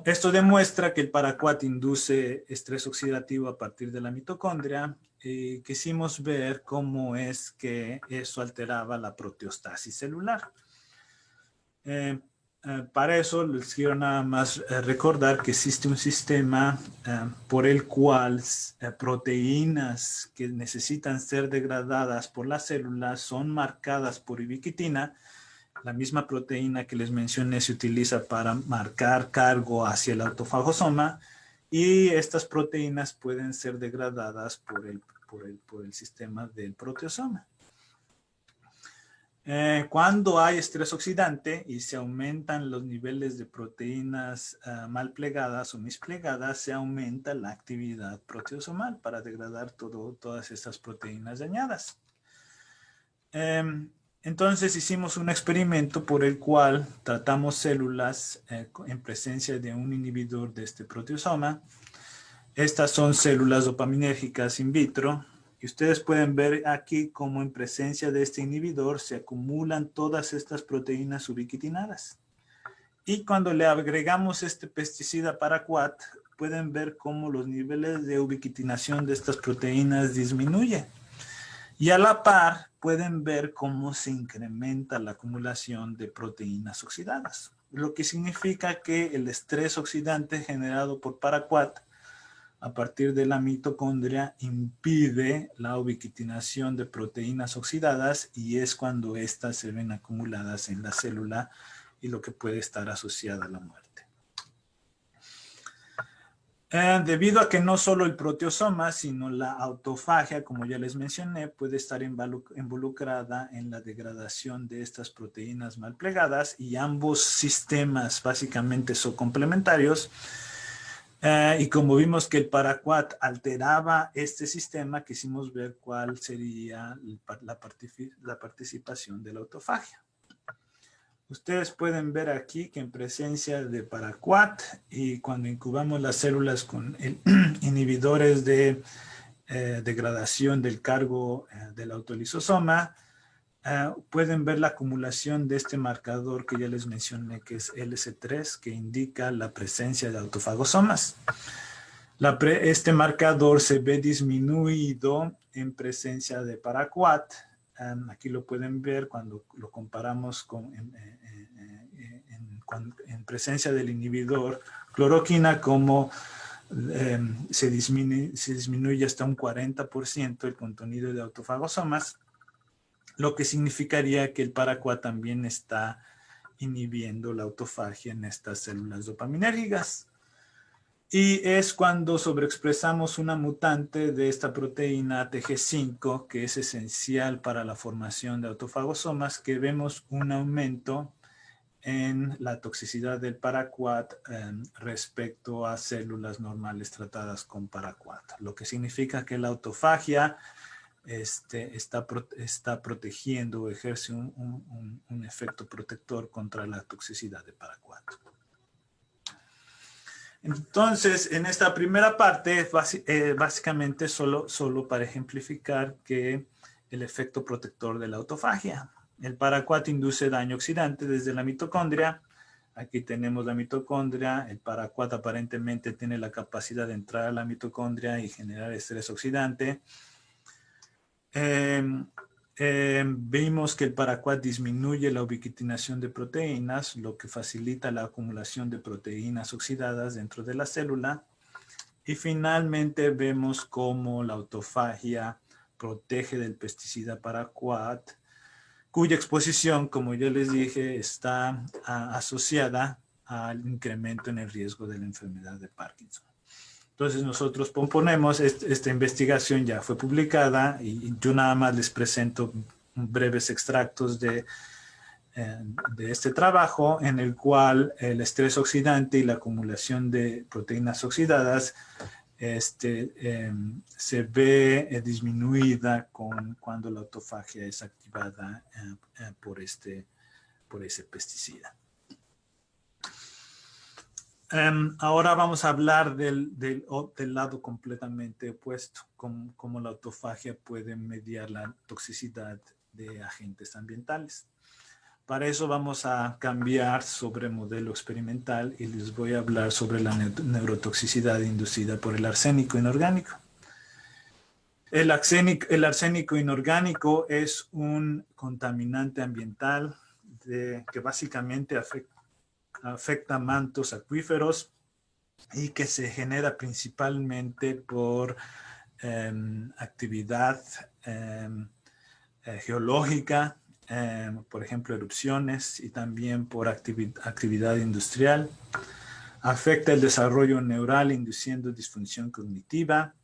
Esto demuestra que el paraquat induce estrés oxidativo a partir de la mitocondria, y quisimos ver cómo es que eso alteraba la proteostasis celular. Para eso les quiero nada más recordar que existe un sistema por el cual proteínas que necesitan ser degradadas por las células son marcadas por ubiquitina. La misma proteína que les mencioné se utiliza para marcar cargo hacia el autofagosoma, y estas proteínas pueden ser degradadas por el sistema del proteosoma. Cuando hay estrés oxidante y se aumentan los niveles de proteínas mal plegadas o misplegadas, se aumenta la actividad proteosomal para degradar todas estas proteínas dañadas. Entonces hicimos un experimento por el cual tratamos células en presencia de un inhibidor de este proteosoma. Estas son células dopaminérgicas in vitro. Y ustedes pueden ver aquí cómo en presencia de este inhibidor se acumulan todas estas proteínas ubiquitinadas. Y cuando le agregamos este pesticida paraquat, pueden ver cómo los niveles de ubiquitinación de estas proteínas disminuyen. Y a la par pueden ver cómo se incrementa la acumulación de proteínas oxidadas. Lo que significa que el estrés oxidante generado por paraquat a partir de la mitocondria impide la ubiquitinación de proteínas oxidadas, y es cuando éstas se ven acumuladas en la célula y lo que puede estar asociada a la muerte. Debido a que no solo el proteosoma, sino la autofagia, como ya les mencioné, puede estar involucrada en la degradación de estas proteínas mal plegadas, y ambos sistemas básicamente son complementarios. Y como vimos que el paraquat alteraba este sistema, quisimos ver cuál sería la participación de la autofagia. Ustedes pueden ver aquí que en presencia de paraquat y cuando incubamos las células con inhibidores de degradación del cargo del autolisosoma, pueden ver la acumulación de este marcador que ya les mencioné, que es LC3, que indica la presencia de autofagosomas. Este marcador se ve disminuido en presencia de paraquat. Aquí lo pueden ver cuando lo comparamos en presencia del inhibidor cloroquina, como se disminuye hasta un 40% el contenido de autofagosomas, lo que significaría que el paraquat también está inhibiendo la autofagia en estas células dopaminérgicas. Y es cuando sobreexpresamos una mutante de esta proteína TG5, que es esencial para la formación de autofagosomas, que vemos un aumento en la toxicidad del paraquat respecto a células normales tratadas con paraquat, lo que significa que la autofagia está protegiendo o ejerce un efecto protector contra la toxicidad de paraquat. Entonces, en esta primera parte, básicamente solo para ejemplificar que el efecto protector de la autofagia. El paraquat induce daño oxidante desde la mitocondria. Aquí tenemos la mitocondria. El paraquat aparentemente tiene la capacidad de entrar a la mitocondria y generar estrés oxidante. Vimos que el paraquat disminuye la ubiquitinación de proteínas, lo que facilita la acumulación de proteínas oxidadas dentro de la célula. Y finalmente vemos cómo la autofagia protege del pesticida paraquat, cuya exposición, como ya les dije, está asociada al incremento en el riesgo de la enfermedad de Parkinson. Entonces nosotros proponemos, esta investigación ya fue publicada y yo nada más les presento breves extractos de este trabajo en el cual el estrés oxidante y la acumulación de proteínas oxidadas se ve disminuida cuando la autofagia es activada por ese pesticida. Ahora vamos a hablar del lado completamente opuesto, cómo la autofagia puede mediar la toxicidad de agentes ambientales. Para eso vamos a cambiar sobre modelo experimental y les voy a hablar sobre la neurotoxicidad inducida por el arsénico inorgánico. El arsénico inorgánico es un contaminante ambiental que básicamente afecta mantos acuíferos y que se genera principalmente por actividad geológica, por ejemplo erupciones, y también por actividad industrial. Afecta el desarrollo neural induciendo disfunción cognitiva.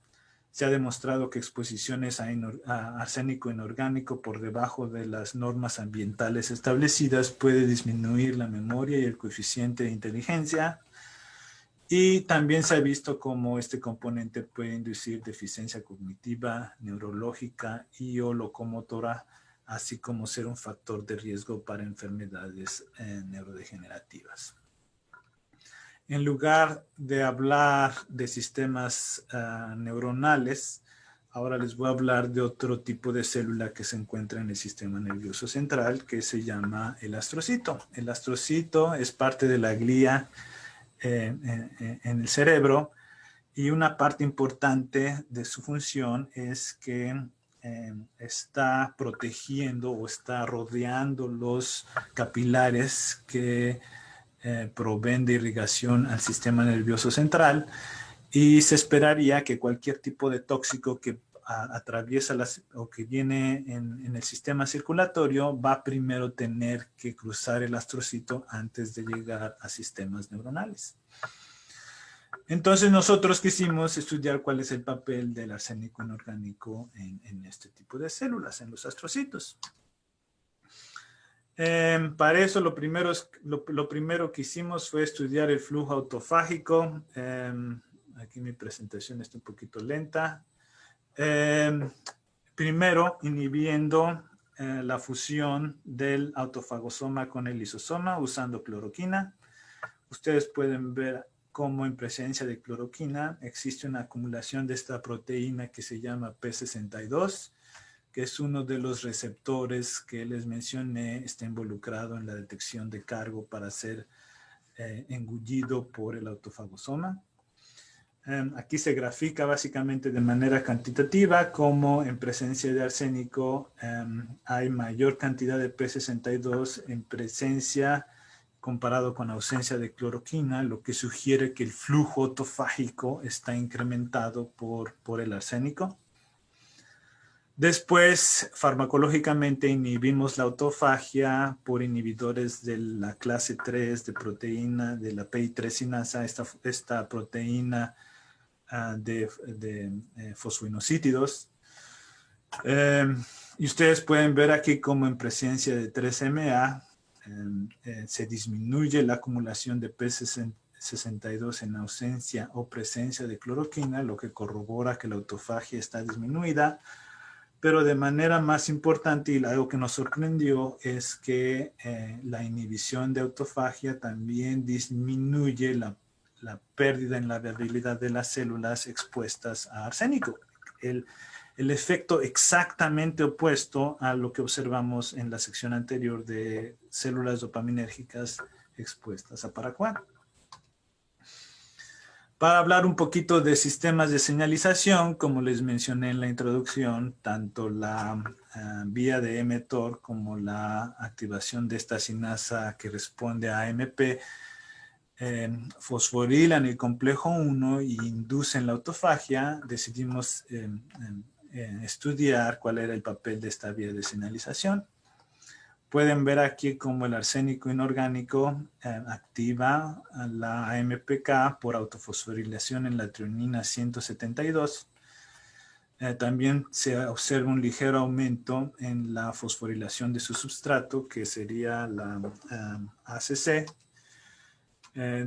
Se ha demostrado que exposiciones a arsénico inorgánico por debajo de las normas ambientales establecidas puede disminuir la memoria y el coeficiente de inteligencia. Y también se ha visto cómo este componente puede inducir deficiencia cognitiva, neurológica y o locomotora, así como ser un factor de riesgo para enfermedades neurodegenerativas. En lugar de hablar de sistemas neuronales, ahora les voy a hablar de otro tipo de célula que se encuentra en el sistema nervioso central, que se llama el astrocito. El astrocito es parte de la glía en el cerebro, y una parte importante de su función es que está protegiendo o está rodeando los capilares que proveen de irrigación al sistema nervioso central, y se esperaría que cualquier tipo de tóxico que atraviesa o que viene en el sistema circulatorio va a primero tener que cruzar el astrocito antes de llegar a sistemas neuronales. Entonces nosotros quisimos estudiar cuál es el papel del arsénico inorgánico en este tipo de células, en los astrocitos. Para eso lo primero que hicimos fue estudiar el flujo autofágico. Aquí mi presentación está un poquito lenta. Primero inhibiendo la fusión del autofagosoma con el lisosoma usando cloroquina. Ustedes pueden ver cómo en presencia de cloroquina existe una acumulación de esta proteína que se llama P62, que es uno de los receptores que les mencioné, está involucrado en la detección de cargo para ser engullido por el autofagosoma. Aquí se grafica básicamente de manera cuantitativa cómo en presencia de arsénico hay mayor cantidad de P62 en presencia comparado con ausencia de cloroquina, lo que sugiere que el flujo autofágico está incrementado por el arsénico. Después, farmacológicamente inhibimos la autofagia por inhibidores de la clase 3 de proteína, de la PI3 sinasa, esta proteína de fosfoinosítidos. Y ustedes pueden ver aquí como en presencia de 3-MA se disminuye la acumulación de P62 en ausencia o presencia de cloroquina, lo que corrobora que la autofagia está disminuida. Pero de manera más importante, y algo que nos sorprendió, es que la inhibición de autofagia también disminuye la pérdida en la viabilidad de las células expuestas a arsénico. El efecto exactamente opuesto a lo que observamos en la sección anterior de células dopaminérgicas expuestas a paraquat. Para hablar un poquito de sistemas de señalización, como les mencioné en la introducción, tanto la vía de mTOR como la activación de esta sinasa que responde a AMP fosforilan el complejo 1 y inducen la autofagia. Decidimos estudiar cuál era el papel de esta vía de señalización. Pueden ver aquí cómo el arsénico inorgánico activa la AMPK por autofosforilación en la trionina 172. También se observa un ligero aumento en la fosforilación de su substrato, que sería la ACC.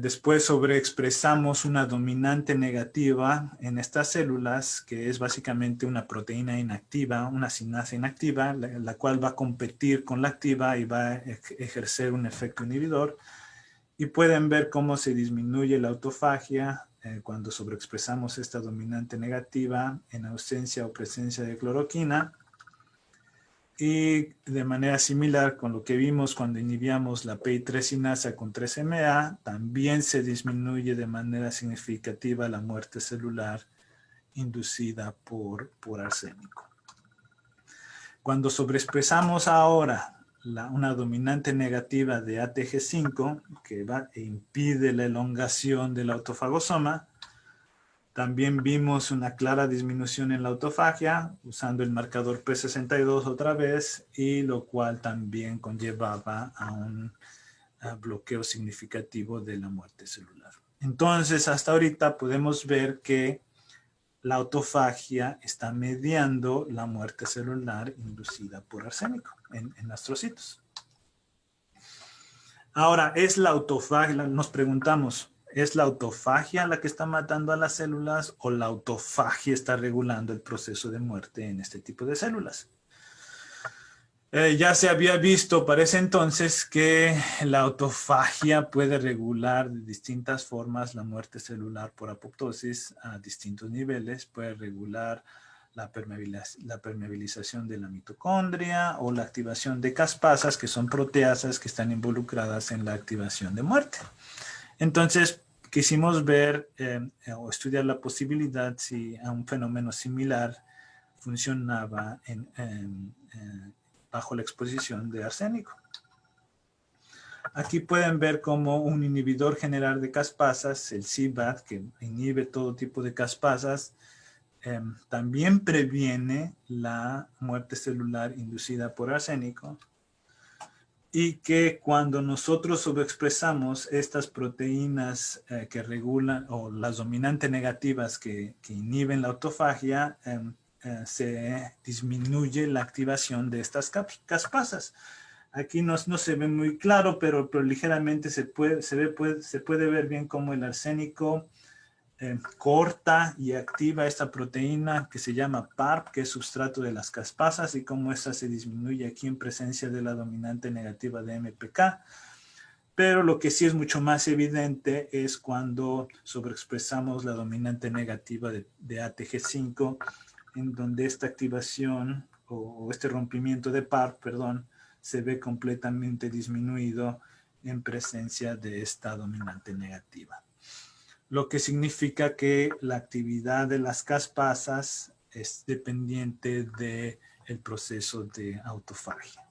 Después sobreexpresamos una dominante negativa en estas células, que es básicamente una proteína inactiva, una sinasa inactiva, la cual va a competir con la activa y va a ejercer un efecto inhibidor. Y pueden ver cómo se disminuye la autofagia cuando sobreexpresamos esta dominante negativa en ausencia o presencia de cloroquina. Y de manera similar con lo que vimos cuando inhibíamos la PI3 sinasa con 3-MA, también se disminuye de manera significativa la muerte celular inducida por arsénico. Cuando sobreexpresamos ahora una dominante negativa de ATG5, que impide la elongación del autofagosoma, también vimos una clara disminución en la autofagia usando el marcador P62 otra vez, y lo cual también conllevaba a un bloqueo significativo de la muerte celular. Entonces, hasta ahorita podemos ver que la autofagia está mediando la muerte celular inducida por arsénico en astrocitos. Ahora, ¿es la autofagia? Nos preguntamos, ¿es la autofagia la que está matando a las células o la autofagia está regulando el proceso de muerte en este tipo de células? Ya se había visto para ese entonces que la autofagia puede regular de distintas formas la muerte celular por apoptosis a distintos niveles. Puede regular la permeabilización de la mitocondria o la activación de caspasas, que son proteasas que están involucradas en la activación de muerte. Entonces, quisimos ver o estudiar la posibilidad si a un fenómeno similar funcionaba bajo la exposición de arsénico. Aquí pueden ver cómo un inhibidor general de caspasas, el CBAT, que inhibe todo tipo de caspasas, también previene la muerte celular inducida por arsénico, y que cuando nosotros sobreexpresamos estas proteínas que regulan, o las dominantes negativas que inhiben la autofagia, se disminuye la activación de estas caspasas. Aquí no se ve muy claro, pero ligeramente se puede ver bien cómo el arsénico corta y activa esta proteína que se llama PARP, que es substrato de las caspasas, y cómo esta se disminuye aquí en presencia de la dominante negativa de MPK. Pero lo que sí es mucho más evidente es cuando sobreexpresamos la dominante negativa de ATG5, en donde esta activación o este rompimiento de PARP, se ve completamente disminuido en presencia de esta dominante negativa. Lo que significa que la actividad de las caspasas es dependiente del proceso de autofagia.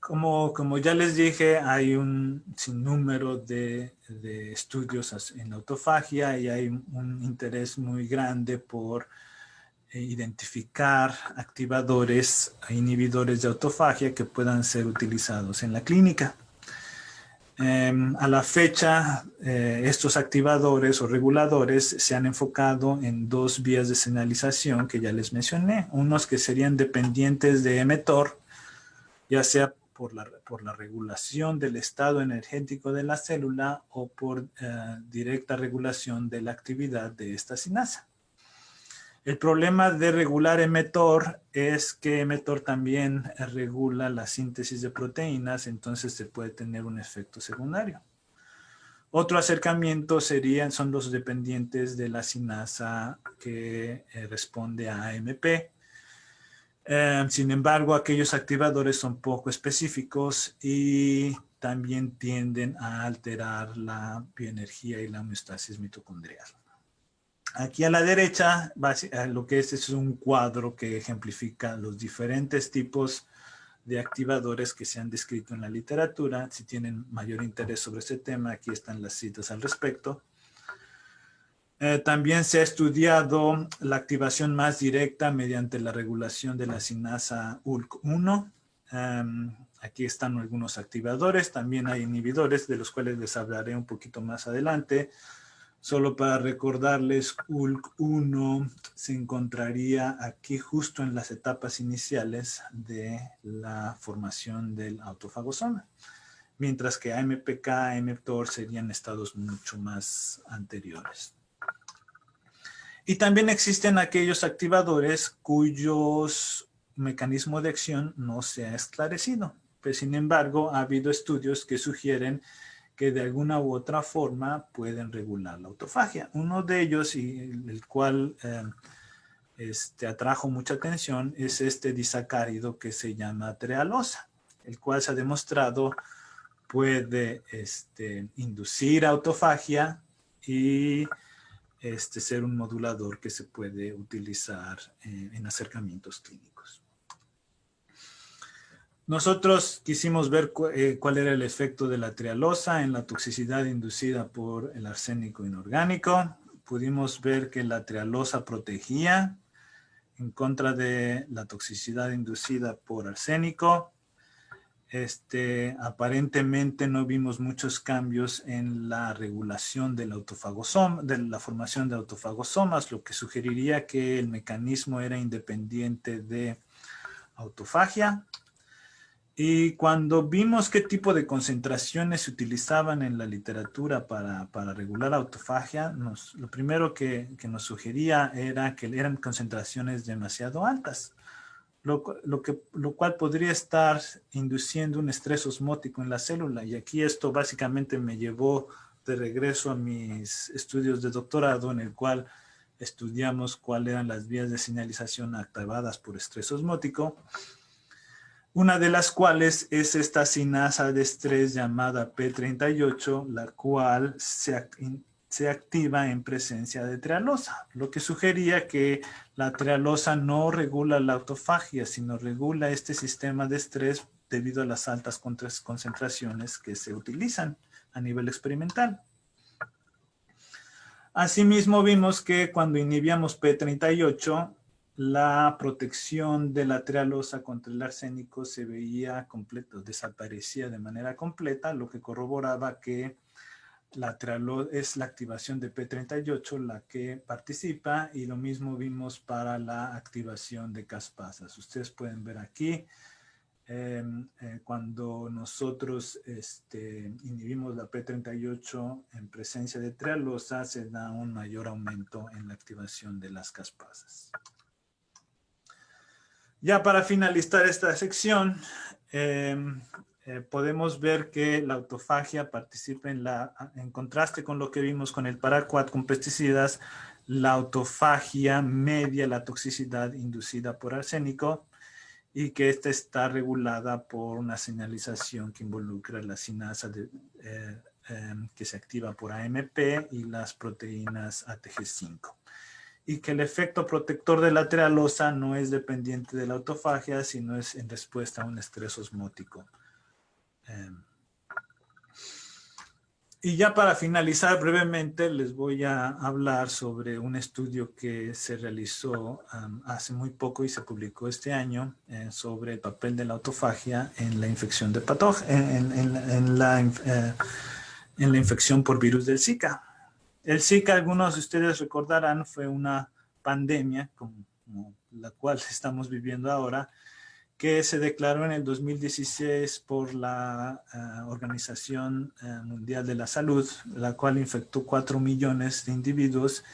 Como ya les dije, hay un sinnúmero de estudios en autofagia y hay un interés muy grande por identificar activadores e inhibidores de autofagia que puedan ser utilizados en la clínica. A la fecha, estos activadores o reguladores se han enfocado en dos vías de señalización que ya les mencioné. Unos que serían dependientes de mTOR, ya sea por la regulación del estado energético de la célula o por directa regulación de la actividad de esta sinasa. El problema de regular mTOR es que mTOR también regula la síntesis de proteínas, entonces se puede tener un efecto secundario. Otro acercamiento son los dependientes de la sinasa que responde a AMP. Sin embargo, aquellos activadores son poco específicos y también tienden a alterar la bioenergía y la homeostasis mitocondrial. Aquí a la derecha, lo que es un cuadro que ejemplifica los diferentes tipos de activadores que se han descrito en la literatura. Si tienen mayor interés sobre este tema, aquí están las citas al respecto. También se ha estudiado la activación más directa mediante la regulación de la sinasa ULK1. Aquí están algunos activadores, también hay inhibidores, de los cuales les hablaré un poquito más adelante. Solo para recordarles, ULK1 se encontraría aquí justo en las etapas iniciales de la formación del autofagosoma, mientras que AMPK, mTOR serían estados mucho más anteriores. Y también existen aquellos activadores cuyos mecanismo de acción no se ha esclarecido. Pero sin embargo, ha habido estudios que sugieren que de alguna u otra forma pueden regular la autofagia. Uno de ellos, y el cual atrajo mucha atención, es este disacárido que se llama trealosa, el cual se ha demostrado puede inducir autofagia y ser un modulador que se puede utilizar en acercamientos clínicos. Nosotros quisimos ver cuál era el efecto de la trealosa en la toxicidad inducida por el arsénico inorgánico. Pudimos ver que la trealosa protegía en contra de la toxicidad inducida por arsénico. Aparentemente no vimos muchos cambios en la regulación del autofagosoma, de la formación de autofagosomas, lo que sugeriría que el mecanismo era independiente de autofagia. Y cuando vimos qué tipo de concentraciones se utilizaban en la literatura para regular autofagia, lo primero que nos sugería era que eran concentraciones demasiado altas, lo cual podría estar induciendo un estrés osmótico en la célula. Y aquí esto básicamente me llevó de regreso a mis estudios de doctorado, en el cual estudiamos cuáles eran las vías de señalización activadas por estrés osmótico. Una de las cuales es esta sinasa de estrés llamada P38, la cual se activa en presencia de trealosa, lo que sugería que la trealosa no regula la autofagia, sino regula este sistema de estrés debido a las altas concentraciones que se utilizan a nivel experimental. Asimismo, vimos que cuando inhibíamos P38, la protección de la trealosa contra el arsénico se veía completo, desaparecía de manera completa, lo que corroboraba que es la activación de P38 la que participa, y lo mismo vimos para la activación de caspasas. Ustedes pueden ver aquí, cuando nosotros inhibimos la P38 en presencia de trealosa, se da un mayor aumento en la activación de las caspasas. Ya para finalizar esta sección, podemos ver que la autofagia participa en contraste con lo que vimos con el paraquat con pesticidas, la autofagia media la toxicidad inducida por arsénico y que esta está regulada por una señalización que involucra la sinasa que se activa por AMP y las proteínas ATG5. Y que el efecto protector de la trealosa no es dependiente de la autofagia, sino es en respuesta a un estrés osmótico. Y ya para finalizar brevemente, les voy a hablar sobre un estudio que se realizó hace muy poco y se publicó este año sobre el papel de la autofagia en la infección de en la infección por virus del Zika. El Zika, algunos de ustedes recordarán, fue una pandemia como la cual estamos viviendo ahora, que se declaró en el 2016 por la Organización Mundial de la Salud, la cual infectó 4 millones de individuos.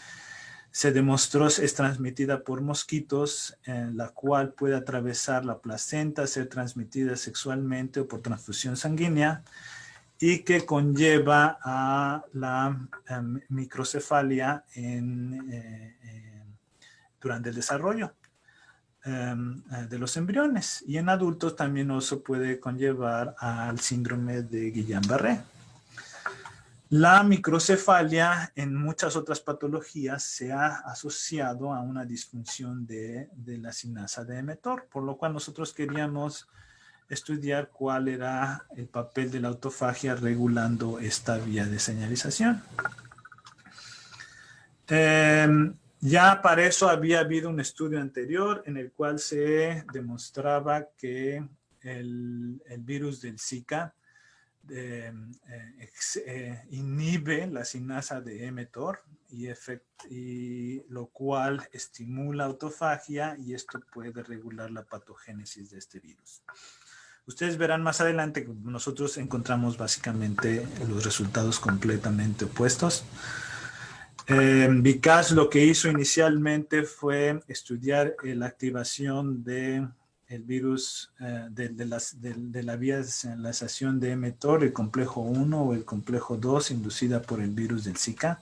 Se demostró es transmitida por mosquitos, la cual puede atravesar la placenta, ser transmitida sexualmente o por transfusión sanguínea, y que conlleva a la microcefalia durante el desarrollo de los embriones, y en adultos también eso puede conllevar al síndrome de Guillain-Barré. La microcefalia en muchas otras patologías se ha asociado a una disfunción de la sinasa de mTOR, por lo cual nosotros queríamos estudiar cuál era el papel de la autofagia regulando esta vía de señalización. Ya para eso había habido un estudio anterior en el cual se demostraba que el virus del Zika inhibe la sinasa de mTOR y lo cual estimula autofagia, y esto puede regular la patogénesis de este virus. Ustedes verán más adelante que nosotros encontramos básicamente los resultados completamente opuestos. Vikas lo que hizo inicialmente fue estudiar la activación del virus de la vía de señalización de mTOR, el complejo 1 o el complejo 2 inducida por el virus del Zika.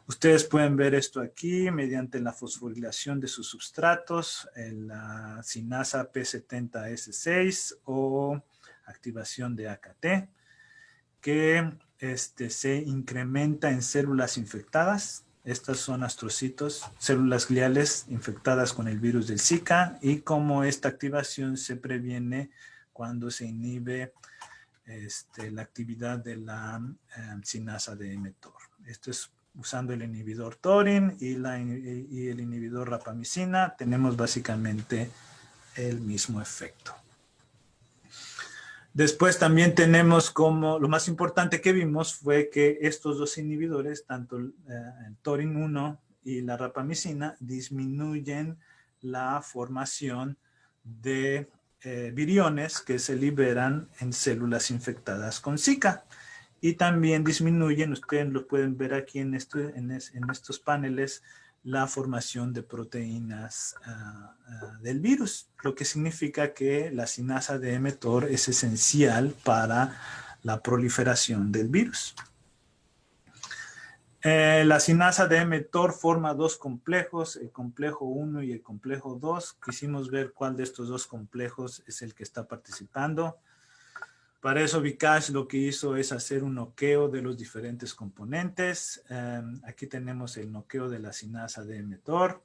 Ustedes pueden ver esto aquí mediante la fosforilación de sus substratos, la sinasa P70S6 o activación de AKT, que se incrementa en células infectadas. Estas son astrocitos, células gliales infectadas con el virus del Zika, y cómo esta activación se previene cuando se inhibe la actividad de la sinasa de mTOR. Esto es usando el inhibidor Torin y el inhibidor rapamicina. Tenemos básicamente el mismo efecto. Después también tenemos como lo más importante que vimos fue que estos dos inhibidores, tanto el Torin 1 y la rapamicina, disminuyen la formación de viriones que se liberan en células infectadas con Zika. Y también disminuyen, ustedes lo pueden ver aquí en estos paneles, la formación de proteínas del virus, lo que significa que la sinasa de mTOR es esencial para la proliferación del virus. La sinasa de mTOR forma dos complejos, el complejo 1 y el complejo 2. Quisimos ver cuál de estos dos complejos es el que está participando. Para eso Vikas lo que hizo es hacer un noqueo de los diferentes componentes. Aquí tenemos el noqueo de la sinasa de mTOR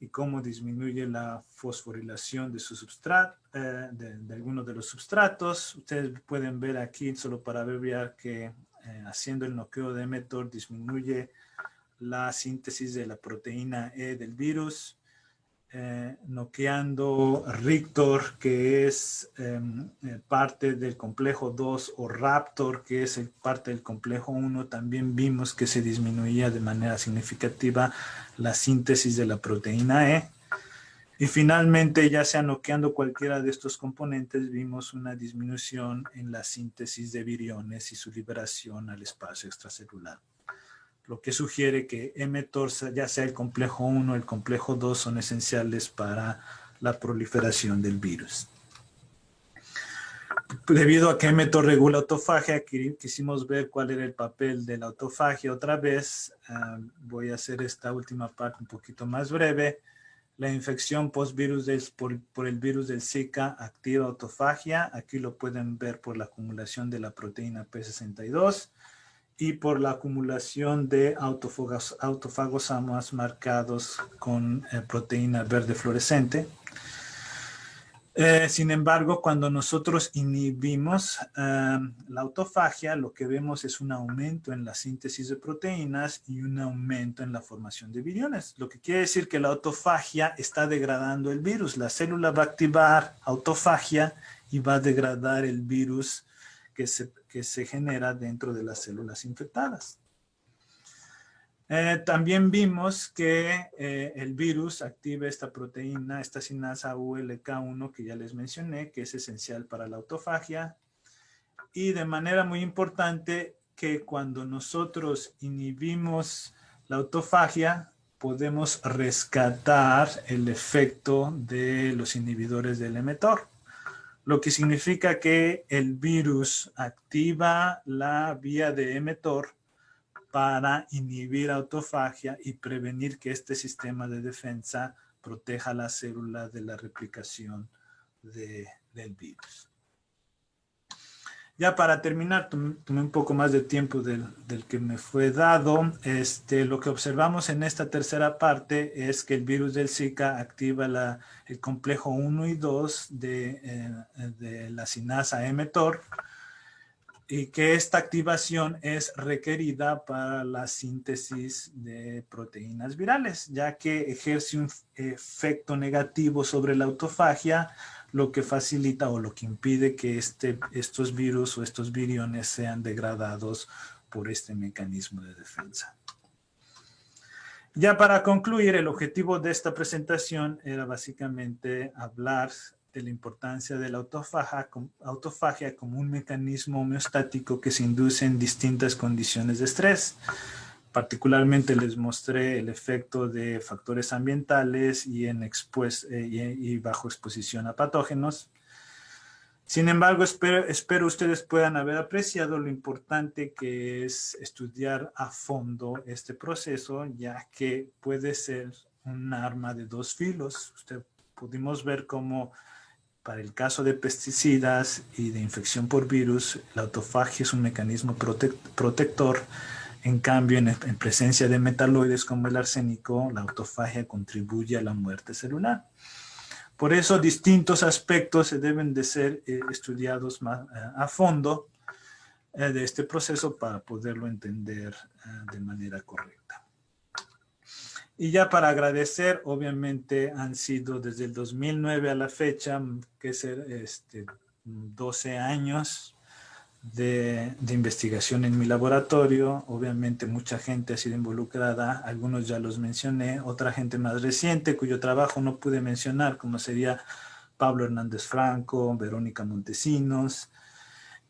y cómo disminuye la fosforilación de su substrato, de algunos de los substratos. Ustedes pueden ver aquí, solo para abreviar, que haciendo el noqueo de mTOR disminuye la síntesis de la proteína E del virus. Noqueando Rictor, que es parte del complejo 2, o Raptor, que es parte del complejo 1, también vimos que se disminuía de manera significativa la síntesis de la proteína E. Y finalmente, ya sea noqueando cualquiera de estos componentes, vimos una disminución en la síntesis de viriones y su liberación al espacio extracelular. Lo que sugiere que mTOR, ya sea el complejo 1 o el complejo 2, son esenciales para la proliferación del virus. Debido a que mTOR regula autofagia, quisimos ver cuál era el papel de la autofagia otra vez. Voy a hacer esta última parte un poquito más breve. La infección post-virus por el virus del Zika activa autofagia. Aquí lo pueden ver por la acumulación de la proteína P62. Y por la acumulación de autofagos marcados con proteína verde fluorescente. Sin embargo, cuando nosotros inhibimos la autofagia, lo que vemos es un aumento en la síntesis de proteínas y un aumento en la formación de viriones. Lo que quiere decir que la autofagia está degradando el virus. La célula va a activar autofagia y va a degradar el virus que se genera dentro de las células infectadas. También vimos que el virus activa esta proteína, esta sinasa ULK1 que ya les mencioné, que es esencial para la autofagia. Y de manera muy importante que cuando nosotros inhibimos la autofagia, podemos rescatar el efecto de los inhibidores del mTOR. Lo que significa que el virus activa la vía de mTOR para inhibir autofagia y prevenir que este sistema de defensa proteja a la célula de la replicación del virus. Ya para terminar, tomé un poco más de tiempo del que me fue dado. Lo que observamos en esta tercera parte es que el virus del Zika activa el complejo 1 y 2 de la sinasa mTOR, y que esta activación es requerida para la síntesis de proteínas virales, ya que ejerce un efecto negativo sobre la autofagia, lo que facilita o lo que impide que estos virus o estos viriones sean degradados por este mecanismo de defensa. Ya para concluir, el objetivo de esta presentación era básicamente hablar de la importancia de la autofagia como un mecanismo homeostático que se induce en distintas condiciones de estrés. Particularmente les mostré el efecto de factores ambientales y bajo exposición a patógenos. Sin embargo, espero ustedes puedan haber apreciado lo importante que es estudiar a fondo este proceso, ya que puede ser un arma de dos filos. Pudimos ver cómo para el caso de pesticidas y de infección por virus, la autofagia es un mecanismo protector. En cambio, en presencia de metaloides como el arsénico, la autofagia contribuye a la muerte celular. Por eso, distintos aspectos se deben de ser estudiados más a fondo de este proceso para poderlo entender de manera correcta. Y ya para agradecer, obviamente han sido desde el 2009 a la fecha, que es 12 años de investigación en mi laboratorio. Obviamente mucha gente ha sido involucrada, algunos ya los mencioné, otra gente más reciente cuyo trabajo no pude mencionar, como sería Pablo Hernández Franco, Verónica Montesinos,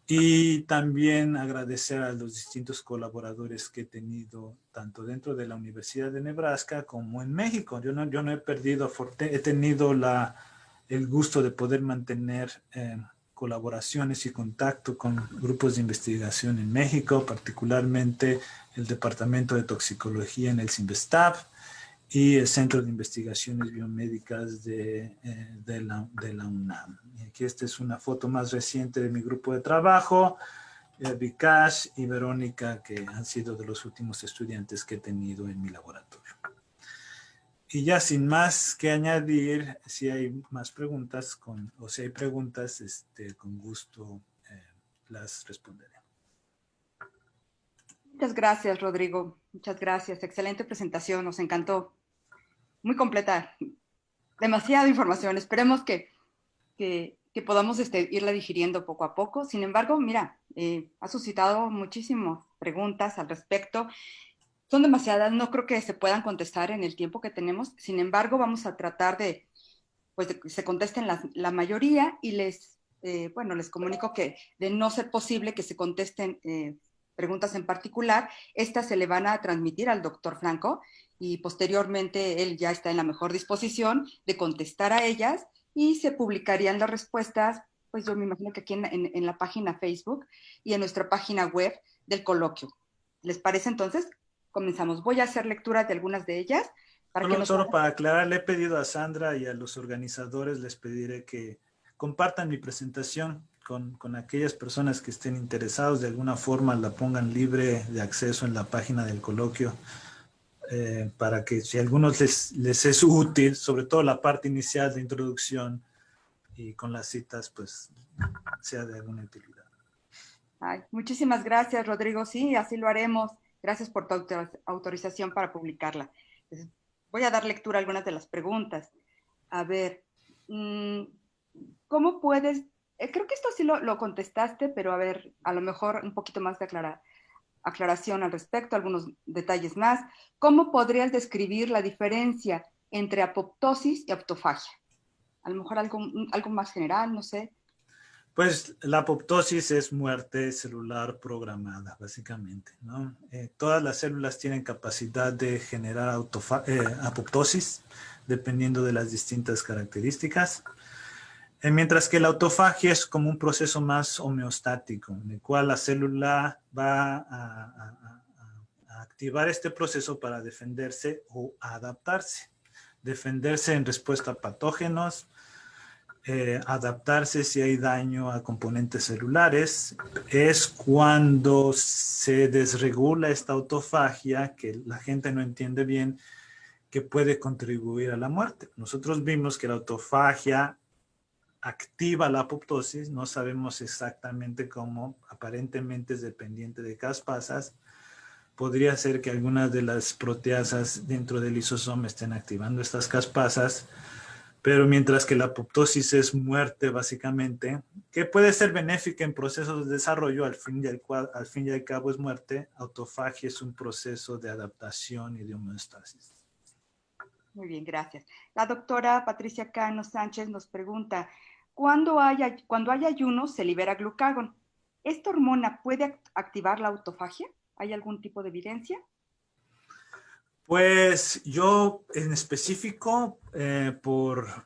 y también agradecer a los distintos colaboradores que he tenido, tanto dentro de la Universidad de Nebraska como en México. Yo no he perdido, he tenido el gusto de poder mantener colaboraciones y contacto con grupos de investigación en México, particularmente el Departamento de Toxicología en el CIMBESTAB y el Centro de Investigaciones Biomédicas de la UNAM. Y aquí esta es una foto más reciente de mi grupo de trabajo, Vikash y Verónica, que han sido de los últimos estudiantes que he tenido en mi laboratorio. Y ya sin más que añadir, si hay más preguntas, o si hay preguntas, con gusto las responderé. Muchas gracias, Rodrigo. Muchas gracias. Excelente presentación, nos encantó. Muy completa. Demasiada información. Esperemos que podamos irla digiriendo poco a poco. Sin embargo, mira, ha suscitado muchísimas preguntas al respecto. Son demasiadas, no creo que se puedan contestar en el tiempo que tenemos. Sin embargo, vamos a tratar de que se contesten la mayoría y les comunico que de no ser posible que se contesten preguntas en particular, estas se le van a transmitir al doctor Franco y posteriormente él ya está en la mejor disposición de contestar a ellas y se publicarían las respuestas, pues yo me imagino que aquí en la página Facebook y en nuestra página web del coloquio. ¿Les parece entonces? Comenzamos. Voy a hacer lectura de algunas de ellas. Solo para aclarar, le he pedido a Sandra y a los organizadores, les pediré que compartan mi presentación con aquellas personas que estén interesados, de alguna forma la pongan libre de acceso en la página del coloquio, para que si a algunos les es útil, sobre todo la parte inicial de introducción, y con las citas pues sea de alguna utilidad. Ay, muchísimas gracias, Rodrigo. Sí, así lo haremos. Gracias por tu autorización para publicarla. Entonces, voy a dar lectura a algunas de las preguntas. A ver, ¿cómo puedes? Creo que esto sí lo contestaste, pero a ver, a lo mejor un poquito más de aclaración al respecto, algunos detalles más. ¿Cómo podrías describir la diferencia entre apoptosis y autofagia? A lo mejor algo más general, no sé. Pues la apoptosis es muerte celular programada, básicamente, ¿no? Todas las células tienen capacidad de generar apoptosis, dependiendo de las distintas características. Mientras que la autofagia es como un proceso más homeostático, en el cual la célula va a activar este proceso para defenderse o adaptarse. Defenderse en respuesta a patógenos, adaptarse si hay daño a componentes celulares. Es cuando se desregula esta autofagia, que la gente no entiende bien, que puede contribuir a la muerte. Nosotros vimos que la autofagia activa la apoptosis, no sabemos exactamente cómo, aparentemente es dependiente de caspasas. Podría ser que algunas de las proteasas dentro del lisosoma estén activando estas caspasas, pero mientras que la apoptosis es muerte básicamente, que puede ser benéfica en procesos de desarrollo, al fin y al cabo es muerte. Autofagia es un proceso de adaptación y de homeostasis. Muy bien, gracias. La doctora Patricia Cano Sánchez nos pregunta, cuando hay ayuno se libera glucagón. ¿Esta hormona puede activar la autofagia? ¿Hay algún tipo de evidencia? Pues yo en específico, por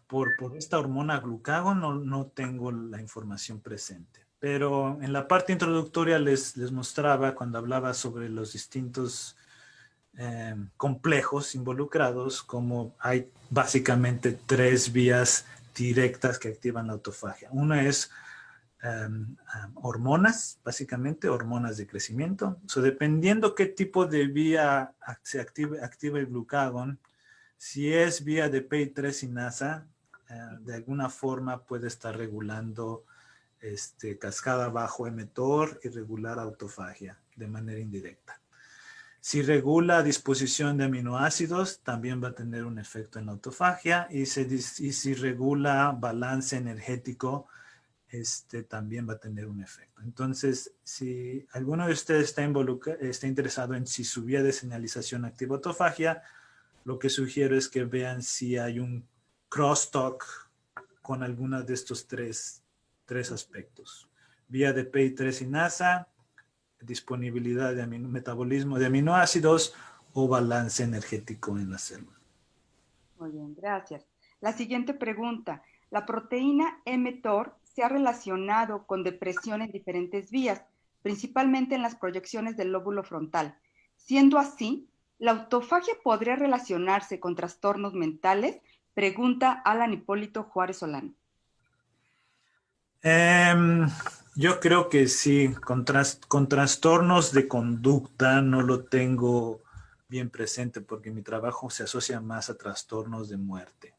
esta hormona glucagón, no tengo la información presente. Pero en la parte introductoria les mostraba cuando hablaba sobre los distintos complejos involucrados, como hay básicamente 3 vías directas que activan la autofagia. Una es hormonas, básicamente hormonas de crecimiento. Dependiendo qué tipo de vía se activa el glucagón, si es vía de PI3 sinasa, de alguna forma puede estar regulando cascada bajo mTOR y regular autofagia de manera indirecta. Si regula disposición de aminoácidos, también va a tener un efecto en la autofagia, y si regula balance energético, también va a tener un efecto. Entonces, si alguno de ustedes está interesado en si su vía de señalización activa autofagia, lo que sugiero es que vean si hay un crosstalk con alguna de estos tres aspectos. Vía de PI3 sinasa, disponibilidad de metabolismo de aminoácidos o balance energético en la célula. Muy bien, gracias. La siguiente pregunta. La proteína mTOR se ha relacionado con depresión en diferentes vías, principalmente en las proyecciones del lóbulo frontal. Siendo así, ¿la autofagia podría relacionarse con trastornos mentales? Pregunta Alan Hipólito Juárez Solano. Yo creo que sí, con trastornos de conducta no lo tengo bien presente porque mi trabajo se asocia más a trastornos de muerte.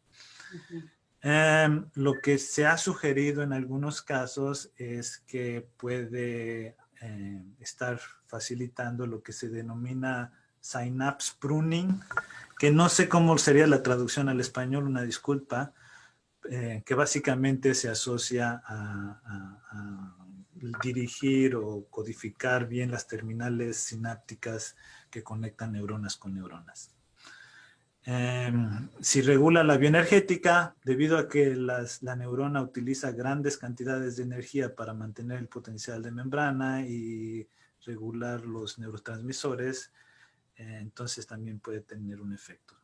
Lo que se ha sugerido en algunos casos es que puede estar facilitando lo que se denomina synapse pruning, que no sé cómo sería la traducción al español, una disculpa, que básicamente se asocia a dirigir o codificar bien las terminales sinápticas que conectan neuronas con neuronas. Si regula la bioenergética, debido a que la neurona utiliza grandes cantidades de energía para mantener el potencial de membrana y regular los neurotransmisores, entonces también puede tener un efecto.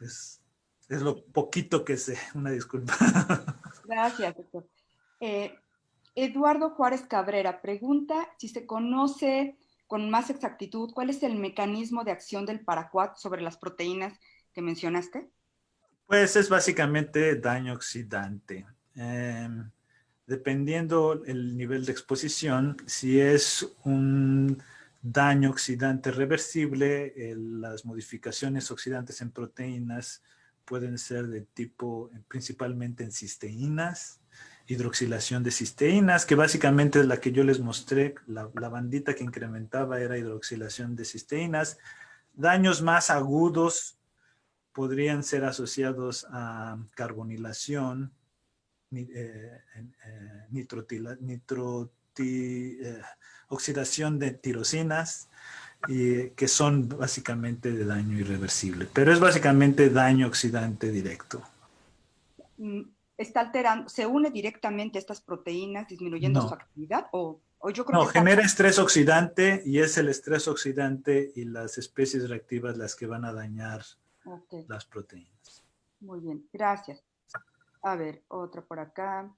Es lo poquito que sé, una disculpa. Gracias, doctor. Eduardo Juárez Cabrera pregunta si se conoce con más exactitud cuál es el mecanismo de acción del paraquat sobre las proteínas que mencionaste. Pues es básicamente daño oxidante. Dependiendo el nivel de exposición, si es un daño oxidante reversible, las modificaciones oxidantes en proteínas pueden ser de tipo principalmente en cisteínas, hidroxilación de cisteínas, que básicamente es la que yo les mostré, la bandita que incrementaba era hidroxilación de cisteínas. Daños más agudos podrían ser asociados a carbonilación, oxidación de tirosinas, que son básicamente de daño irreversible, pero es básicamente daño oxidante directo. ¿Está alterando, se une directamente a estas proteínas disminuyendo su actividad? O yo creo No, que está... genera estrés oxidante y es el estrés oxidante y las especies reactivas las que van a dañar las proteínas. Muy bien, gracias. A ver, otra por acá.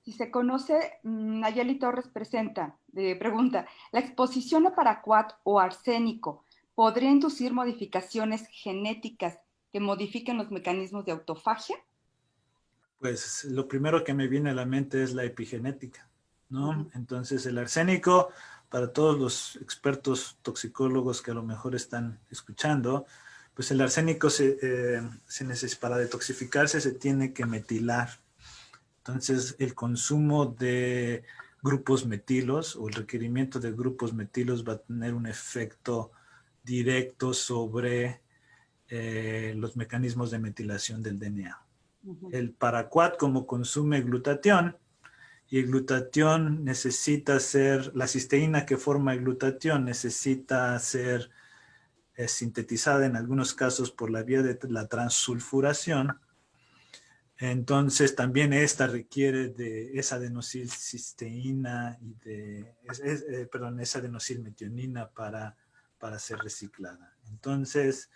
Si se conoce, Nayeli Torres pregunta, ¿la exposición a paraquat o arsénico podría inducir modificaciones genéticas que modifiquen los mecanismos de autofagia? Pues lo primero que me viene a la mente es la epigenética, ¿no? Entonces el arsénico, para todos los expertos toxicólogos que a lo mejor están escuchando, pues el arsénico para detoxificarse se tiene que metilar. Entonces, el consumo de grupos metilos o el requerimiento de grupos metilos va a tener un efecto directo sobre los mecanismos de metilación del DNA. El paraquat, como consume glutatión, y el glutatión necesita ser, la cisteína que forma el glutatión necesita ser sintetizada en algunos casos por la vía de la transulfuración. Entonces también esta requiere de esa adenosilcisteína y esa adenosylmetionina para ser reciclada. Entonces,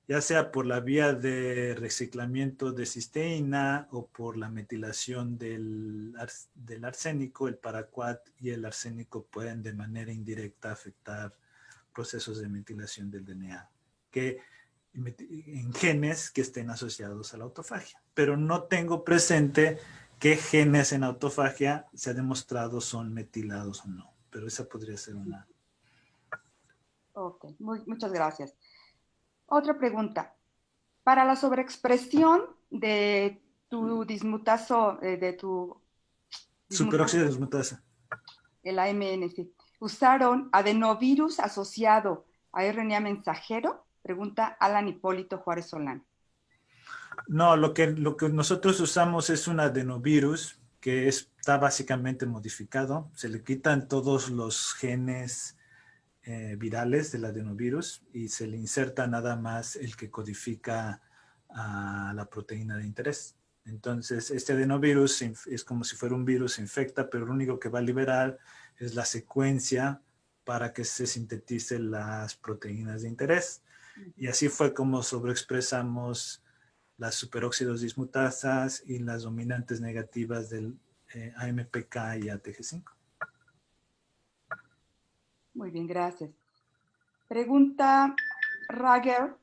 ya sea por la vía de reciclamiento de cisteína o por la metilación del arsénico, el paraquat y el arsénico pueden de manera indirecta afectar procesos de metilación del DNA, en genes que estén asociados a la autofagia. Pero no tengo presente qué genes en autofagia se ha demostrado son metilados o no. Pero esa podría ser una. Ok, muchas gracias. Otra pregunta. Para la sobreexpresión de tu dismutazo, Superóxido de dismutasa. El AMN, sí. ¿Usaron adenovirus asociado a RNA mensajero? Pregunta Alan Hipólito Juárez Solán. No, lo que nosotros usamos es un adenovirus que está básicamente modificado. Se le quitan todos los genes virales del adenovirus y se le inserta nada más el que codifica a la proteína de interés. Entonces, este adenovirus es como si fuera un virus, se infecta, pero lo único que va a liberar es la secuencia para que se sinteticen las proteínas de interés. Y así fue como sobreexpresamos las superóxidos dismutasas y las dominantes negativas del AMPK y ATG5. Muy bien, gracias. Pregunta Rager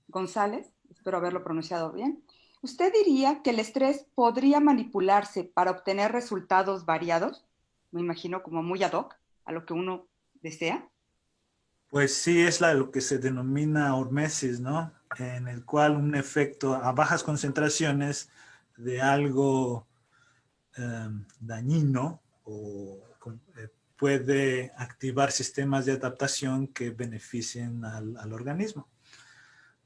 González, espero haberlo pronunciado bien. ¿Usted diría que el estrés podría manipularse para obtener resultados variados? Me imagino como muy ad hoc, a lo que uno desea. Pues sí, es lo que se denomina hormesis, ¿no? En el cual un efecto a bajas concentraciones de algo dañino puede activar sistemas de adaptación que beneficien al organismo.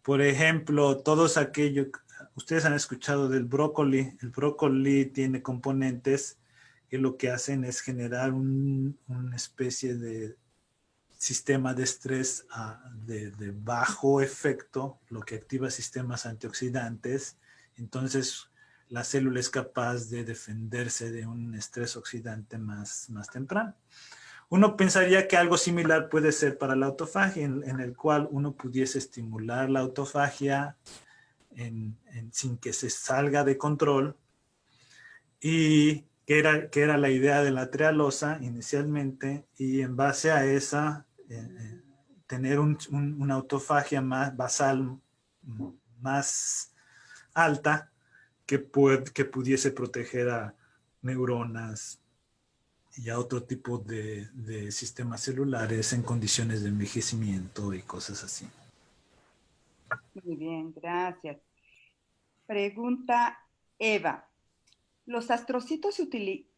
Por ejemplo, todos aquellos, ustedes han escuchado del brócoli. El brócoli tiene componentes que lo que hacen es generar una especie de sistema de estrés de bajo efecto, lo que activa sistemas antioxidantes. Entonces, la célula es capaz de defenderse de un estrés oxidante más temprano. Uno pensaría que algo similar puede ser para la autofagia, en el cual uno pudiese estimular la autofagia sin que se salga de control, y que era la idea de la trealosa inicialmente, y en base a esa tener una autofagia más basal, más alta, que pudiese proteger a neuronas, y a otro tipo de sistemas celulares en condiciones de envejecimiento y cosas así. Muy bien, gracias. Pregunta Eva. ¿Los astrocitos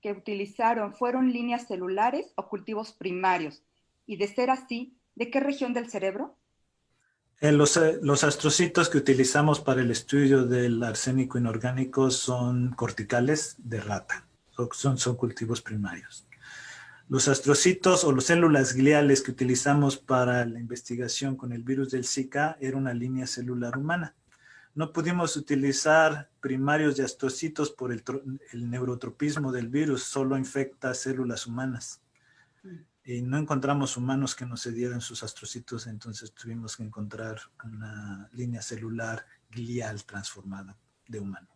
que utilizaron fueron líneas celulares o cultivos primarios? Y de ser así, ¿de qué región del cerebro? Los astrocitos que utilizamos para el estudio del arsénico inorgánico son corticales de rata, son cultivos primarios. Los astrocitos o las células gliales que utilizamos para la investigación con el virus del Zika era una línea celular humana. No pudimos utilizar primarios de astrocitos por el neurotropismo del virus, solo infecta células humanas. Y no encontramos humanos que nos cedieran sus astrocitos, entonces tuvimos que encontrar una línea celular glial transformada de humano.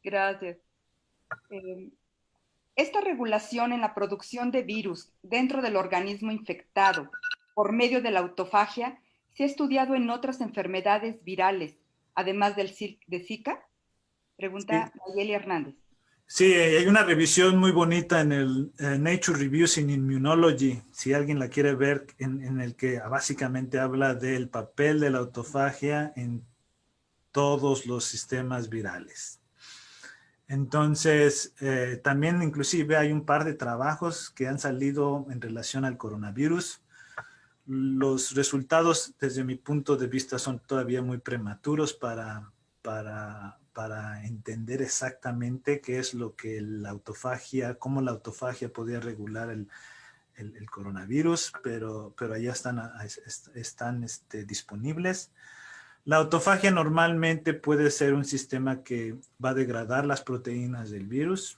Gracias. Esta regulación en la producción de virus dentro del organismo infectado por medio de la autofagia se ha estudiado en otras enfermedades virales, además de Zika. Pregunta Sí. Nayeli Hernández. Sí, hay una revisión muy bonita en el Nature Reviews in Immunology, si alguien la quiere ver, en el que básicamente habla del papel de la autofagia en todos los sistemas virales. Entonces, también inclusive hay un par de trabajos que han salido en relación al coronavirus. Los resultados, desde mi punto de vista, son todavía muy prematuros para entender exactamente qué es lo que la autofagia, cómo la autofagia podía regular el coronavirus, pero allá están disponibles. La autofagia normalmente puede ser un sistema que va a degradar las proteínas del virus,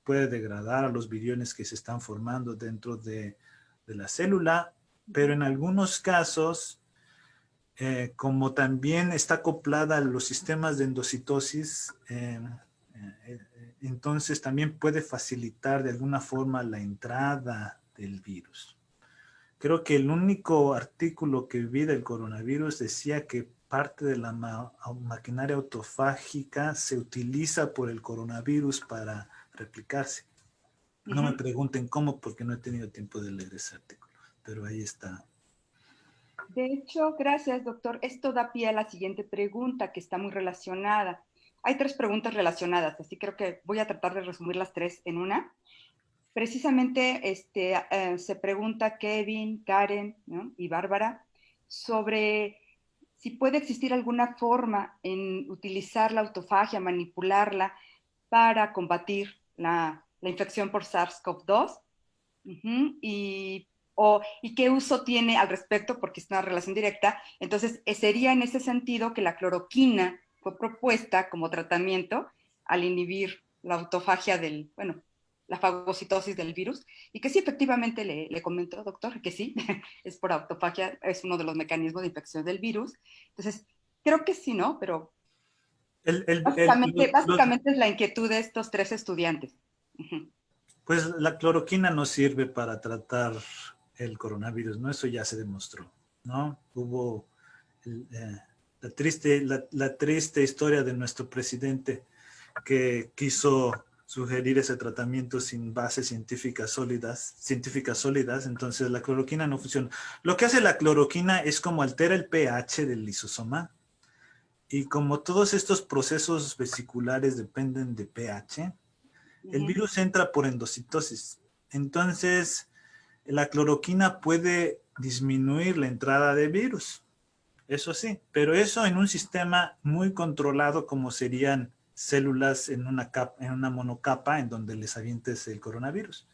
puede degradar a los viriones que se están formando dentro de la célula, pero en algunos casos, como también está acoplada a los sistemas de endocitosis, entonces también puede facilitar de alguna forma la entrada del virus. Creo que el único artículo que vi del coronavirus decía que parte de la maquinaria autofágica se utiliza por el coronavirus para replicarse. No me pregunten cómo, porque no he tenido tiempo de leer ese artículo, pero ahí está. De hecho, gracias, doctor. Esto da pie a la siguiente pregunta, que está muy relacionada. Hay 3 preguntas relacionadas, así creo que voy a tratar de resumir las 3 en una. Precisamente se pregunta Kevin, Karen, ¿no?, y Bárbara sobre si puede existir alguna forma en utilizar la autofagia, manipularla para combatir la infección por SARS-CoV-2. Y qué uso tiene al respecto, porque es una relación directa. Entonces, sería en ese sentido que la cloroquina fue propuesta como tratamiento al inhibir la autofagia la fagocitosis del virus, y que sí, efectivamente, le comento, doctor, que sí, es por autofagia, es uno de los mecanismos de infección del virus. Entonces, creo que sí, ¿no? Pero básicamente es la inquietud de estos 3 estudiantes. Pues la cloroquina no sirve para tratar el coronavirus, ¿no? Eso ya se demostró, ¿no? Hubo la triste historia de nuestro presidente que quiso sugerir ese tratamiento sin bases científicas sólidas, entonces la cloroquina no funciona. Lo que hace la cloroquina es como altera el pH del lisosoma, y como todos estos procesos vesiculares dependen de pH, el virus entra por endocitosis. Entonces, la cloroquina puede disminuir la entrada de virus. Eso sí, pero eso en un sistema muy controlado, como serían células en una monocapa en donde les avientes el coronavirus.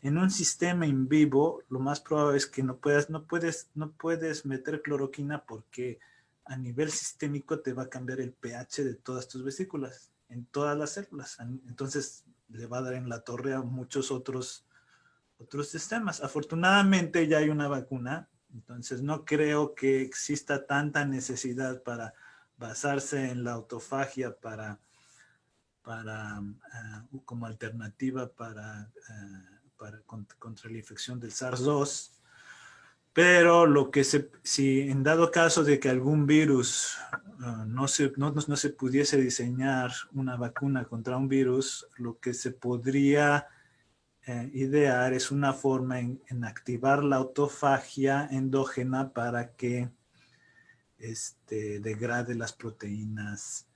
En un sistema in vivo, lo más probable es que no puedes meter cloroquina, porque a nivel sistémico te va a cambiar el pH de todas tus vesículas, en todas las células. Entonces le va a dar en la torre a muchos otros sistemas. Afortunadamente ya hay una vacuna, entonces no creo que exista tanta necesidad para basarse en la autofagia como alternativa contra la infección del SARS-2. Pero si en dado caso de que algún virus no se pudiese diseñar una vacuna contra un virus, lo que se podría idear es una forma en activar la autofagia endógena para que degrade las proteínas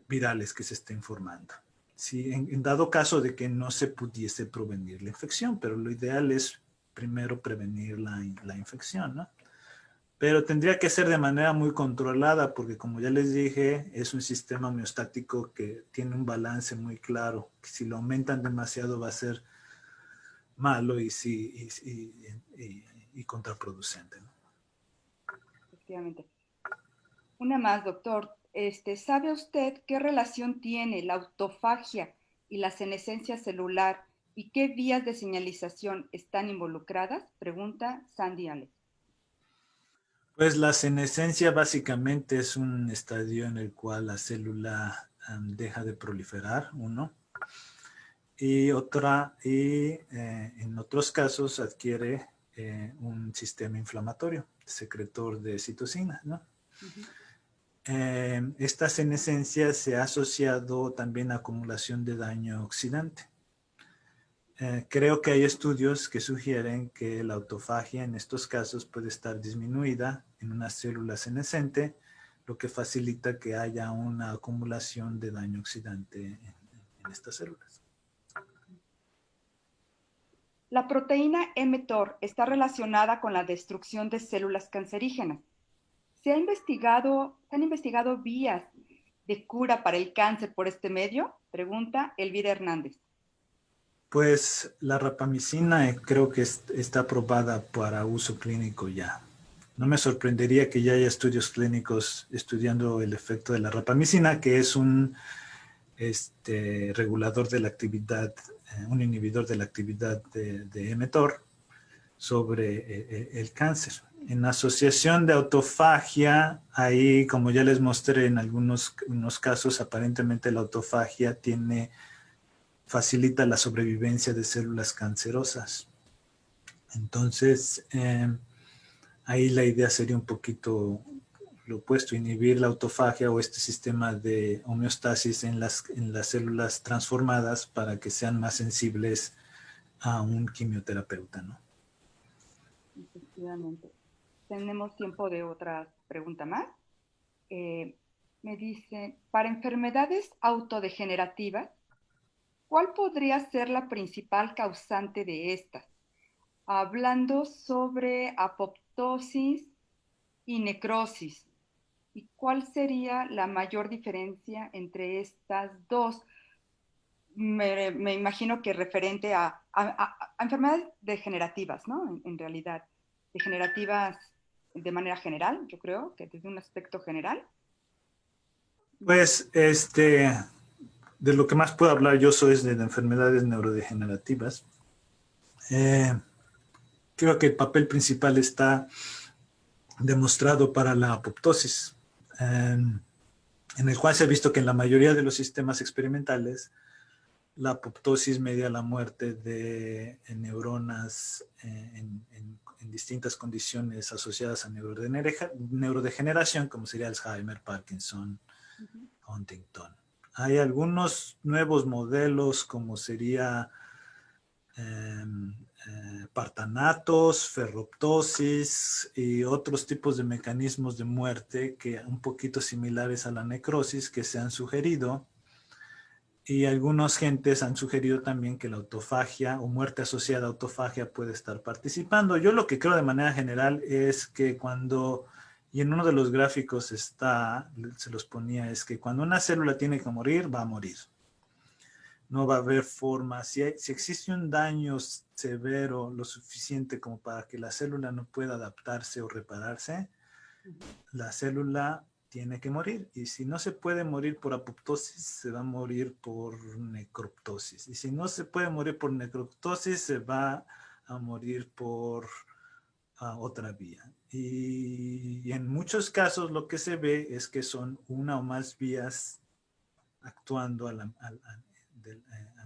virales que se estén formando. Sí, en dado caso de que no se pudiese prevenir la infección, pero lo ideal es primero prevenir la infección, ¿no? Pero tendría que ser de manera muy controlada porque, como ya les dije, es un sistema homeostático que tiene un balance muy claro. Que si lo aumentan demasiado va a ser malo y contraproducente, ¿no? Efectivamente. Una más, doctor. ¿Sabe usted qué relación tiene la autofagia y la senescencia celular y qué vías de señalización están involucradas? Pregunta Sandy Alex. Pues la senescencia básicamente es un estadio en el cual la célula deja de proliferar, uno, y en otros casos adquiere un sistema inflamatorio, secretor de citocina, ¿no? Uh-huh. Esta senescencia se ha asociado también a acumulación de daño oxidante. Creo que hay estudios que sugieren que la autofagia en estos casos puede estar disminuida en una célula senescente, lo que facilita que haya una acumulación de daño oxidante en estas células. La proteína mTOR está relacionada con la destrucción de células cancerígenas. ¿Se han investigado vías de cura para el cáncer por este medio? Pregunta Elvira Hernández. Pues la rapamicina creo que está aprobada para uso clínico ya. No me sorprendería que ya haya estudios clínicos estudiando el efecto de la rapamicina, que es un regulador de la actividad, un inhibidor de la actividad de mTOR sobre el cáncer. En asociación de autofagia, ahí, como ya les mostré en algunos casos, aparentemente la autofagia facilita la sobrevivencia de células cancerosas. Entonces, ahí la idea sería un poquito lo opuesto, inhibir la autofagia o este sistema de homeostasis en las células transformadas para que sean más sensibles a un quimioterapeuta, ¿no? Efectivamente. Tenemos tiempo de otra pregunta más. Me dice, para enfermedades autodegenerativas, ¿cuál podría ser la principal causante de estas? Hablando sobre apoptosis y necrosis. ¿Y cuál sería la mayor diferencia entre estas dos? Me imagino que referente a enfermedades degenerativas, ¿no? En realidad, degenerativas de manera general, yo creo que desde un aspecto general. Pues, de lo que más puedo hablar yo soy de enfermedades neurodegenerativas. Creo que el papel principal está demostrado para la apoptosis, en el cual se ha visto que en la mayoría de los sistemas experimentales la apoptosis media la muerte de neuronas en distintas condiciones asociadas a neurodegeneración, como sería Alzheimer, Parkinson, Huntington. Hay algunos nuevos modelos, como sería partanatos, ferroptosis y otros tipos de mecanismos de muerte que un poquito similares a la necrosis que se han sugerido. Y algunos gentes han sugerido también que la autofagia o muerte asociada a autofagia puede estar participando. Yo lo que creo de manera general es que y en uno de los gráficos se los ponía, es que cuando una célula tiene que morir, va a morir. No va a haber forma. Si existe un daño severo, lo suficiente como para que la célula no pueda adaptarse o repararse, la célula tiene que morir. Y si no se puede morir por apoptosis, se va a morir por necroptosis. Y si no se puede morir por necroptosis, se va a morir por otra vía. Y en muchos casos lo que se ve es que son una o más vías actuando al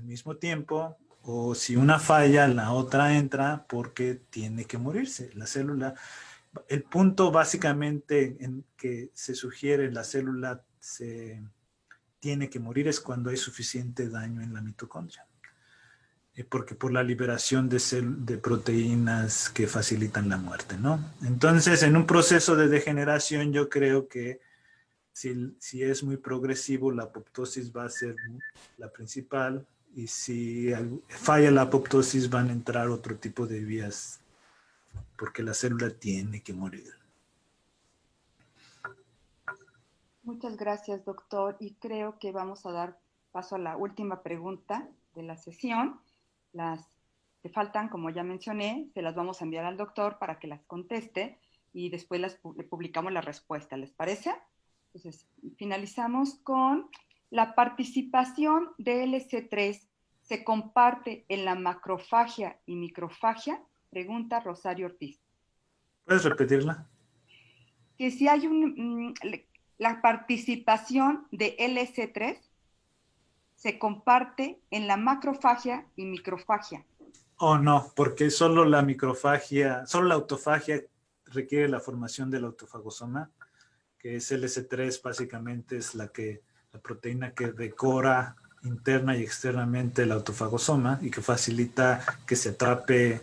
mismo tiempo, o si una falla, la otra entra porque tiene que morirse. La célula, el punto básicamente en que se sugiere la célula se tiene que morir es cuando hay suficiente daño en la mitocondria. porque por la liberación de proteínas que facilitan la muerte, ¿no? Entonces, en un proceso de degeneración, yo creo que si es muy progresivo, la apoptosis va a ser la principal, y si falla la apoptosis van a entrar otro tipo de vías, porque la célula tiene que morir. Muchas gracias, doctor. Y creo que vamos a dar paso a la última pregunta de la sesión. Las que faltan, como ya mencioné, se las vamos a enviar al doctor para que las conteste y después le publicamos la respuesta. ¿Les parece? Entonces, finalizamos con la participación de LC3 se comparte en la macrofagia y microfagia. Pregunta Rosario Ortiz. ¿Puedes repetirla? Que si hay la participación de LC3 se comparte en la macrofagia y microfagia. Oh, no, porque solo la microfagia, solo la autofagia requiere la formación del autofagosoma, que es LC3, básicamente es la proteína que decora interna y externamente el autofagosoma y que facilita que se atrape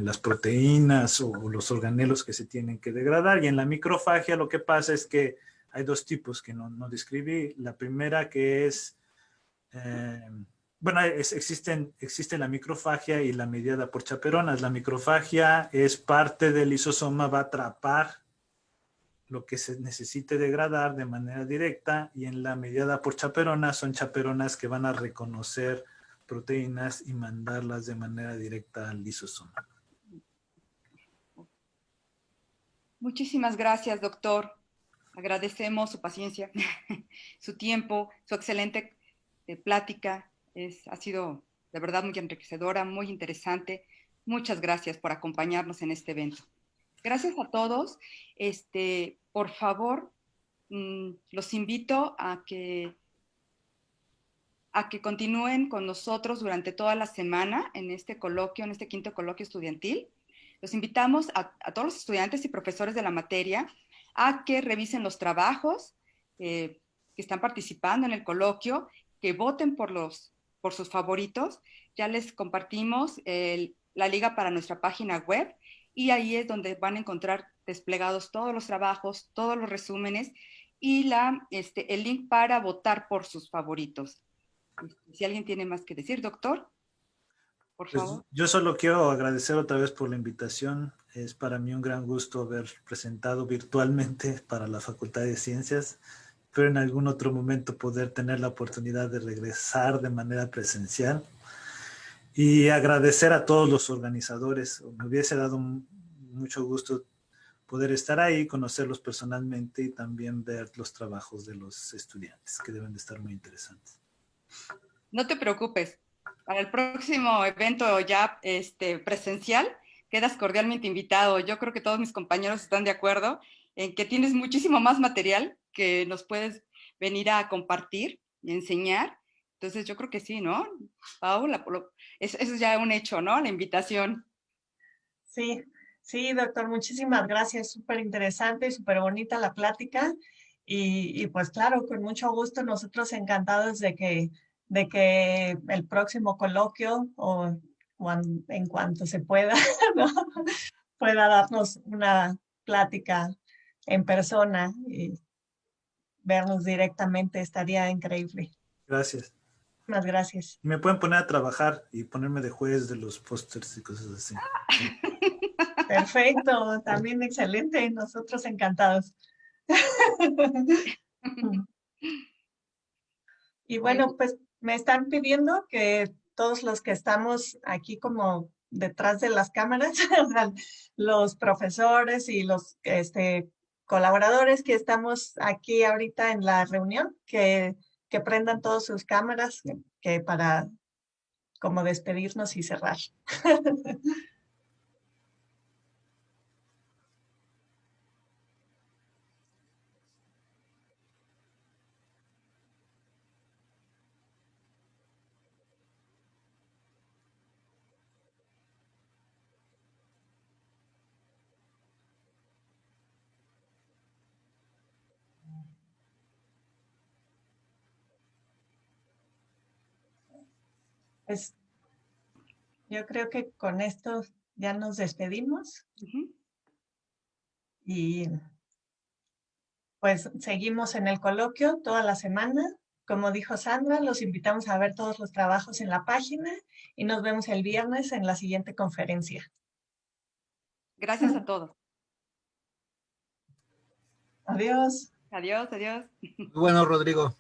las proteínas o los organelos que se tienen que degradar. Y en la microfagia lo que pasa es que hay dos tipos que no describí. La primera que es, bueno, existe la microfagia y la mediada por chaperonas. La microfagia es parte del lisosoma, va a atrapar lo que se necesite degradar de manera directa, y en la mediada por chaperonas son chaperonas que van a reconocer proteínas y mandarlas de manera directa al lisosoma. Muchísimas gracias, doctor. Agradecemos su paciencia, su tiempo, su excelente plática. Ha sido de verdad muy enriquecedora, muy interesante. Muchas gracias por acompañarnos en este evento. Gracias a todos. Por favor, los invito a que continúen con nosotros durante toda la semana en este coloquio, en este quinto coloquio estudiantil. Los invitamos a todos los estudiantes y profesores de la materia a que revisen los trabajos que están participando en el coloquio, que voten por sus favoritos. Ya les compartimos la liga para nuestra página web, y ahí es donde van a encontrar desplegados todos los trabajos, todos los resúmenes y el link para votar por sus favoritos. Si alguien tiene más que decir, doctor, por Pues favor. yo solo quiero agradecer otra vez por la invitación. Es para mí un gran gusto haber presentado virtualmente para la Facultad de Ciencias, pero en algún otro momento poder tener la oportunidad de regresar de manera presencial. Y agradecer a todos los organizadores. Me hubiese dado mucho gusto poder estar ahí, conocerlos personalmente y también ver los trabajos de los estudiantes, que deben de estar muy interesantes. No te preocupes. Para el próximo evento ya presencial, quedas cordialmente invitado. Yo creo que todos mis compañeros están de acuerdo en que tienes muchísimo más material que nos puedes venir a compartir y enseñar. Entonces yo creo que sí, ¿no? Paula, eso es ya un hecho, ¿no? La invitación. Sí, sí, doctor, muchísimas gracias. Súper interesante y súper bonita la plática. Y pues claro, con mucho gusto, nosotros encantados de que el próximo coloquio en cuanto se pueda, ¿no? Pueda darnos una plática en persona y vernos directamente, estaría increíble. Gracias. Muchas gracias. Me pueden poner a trabajar y ponerme de juez de los pósters y cosas así. Perfecto, también excelente, nosotros encantados. Y bueno, pues me están pidiendo que todos los que estamos aquí como detrás de las cámaras, los profesores y los colaboradores que estamos aquí ahorita en la reunión, que prendan todas sus cámaras que para como despedirnos y cerrar. Pues yo creo que con esto ya nos despedimos y pues seguimos en el coloquio toda la semana. Como dijo Sandra, los invitamos a ver todos los trabajos en la página y nos vemos el viernes en la siguiente conferencia. Gracias a todos. Adiós. Adiós, adiós. Muy bueno, Rodrigo.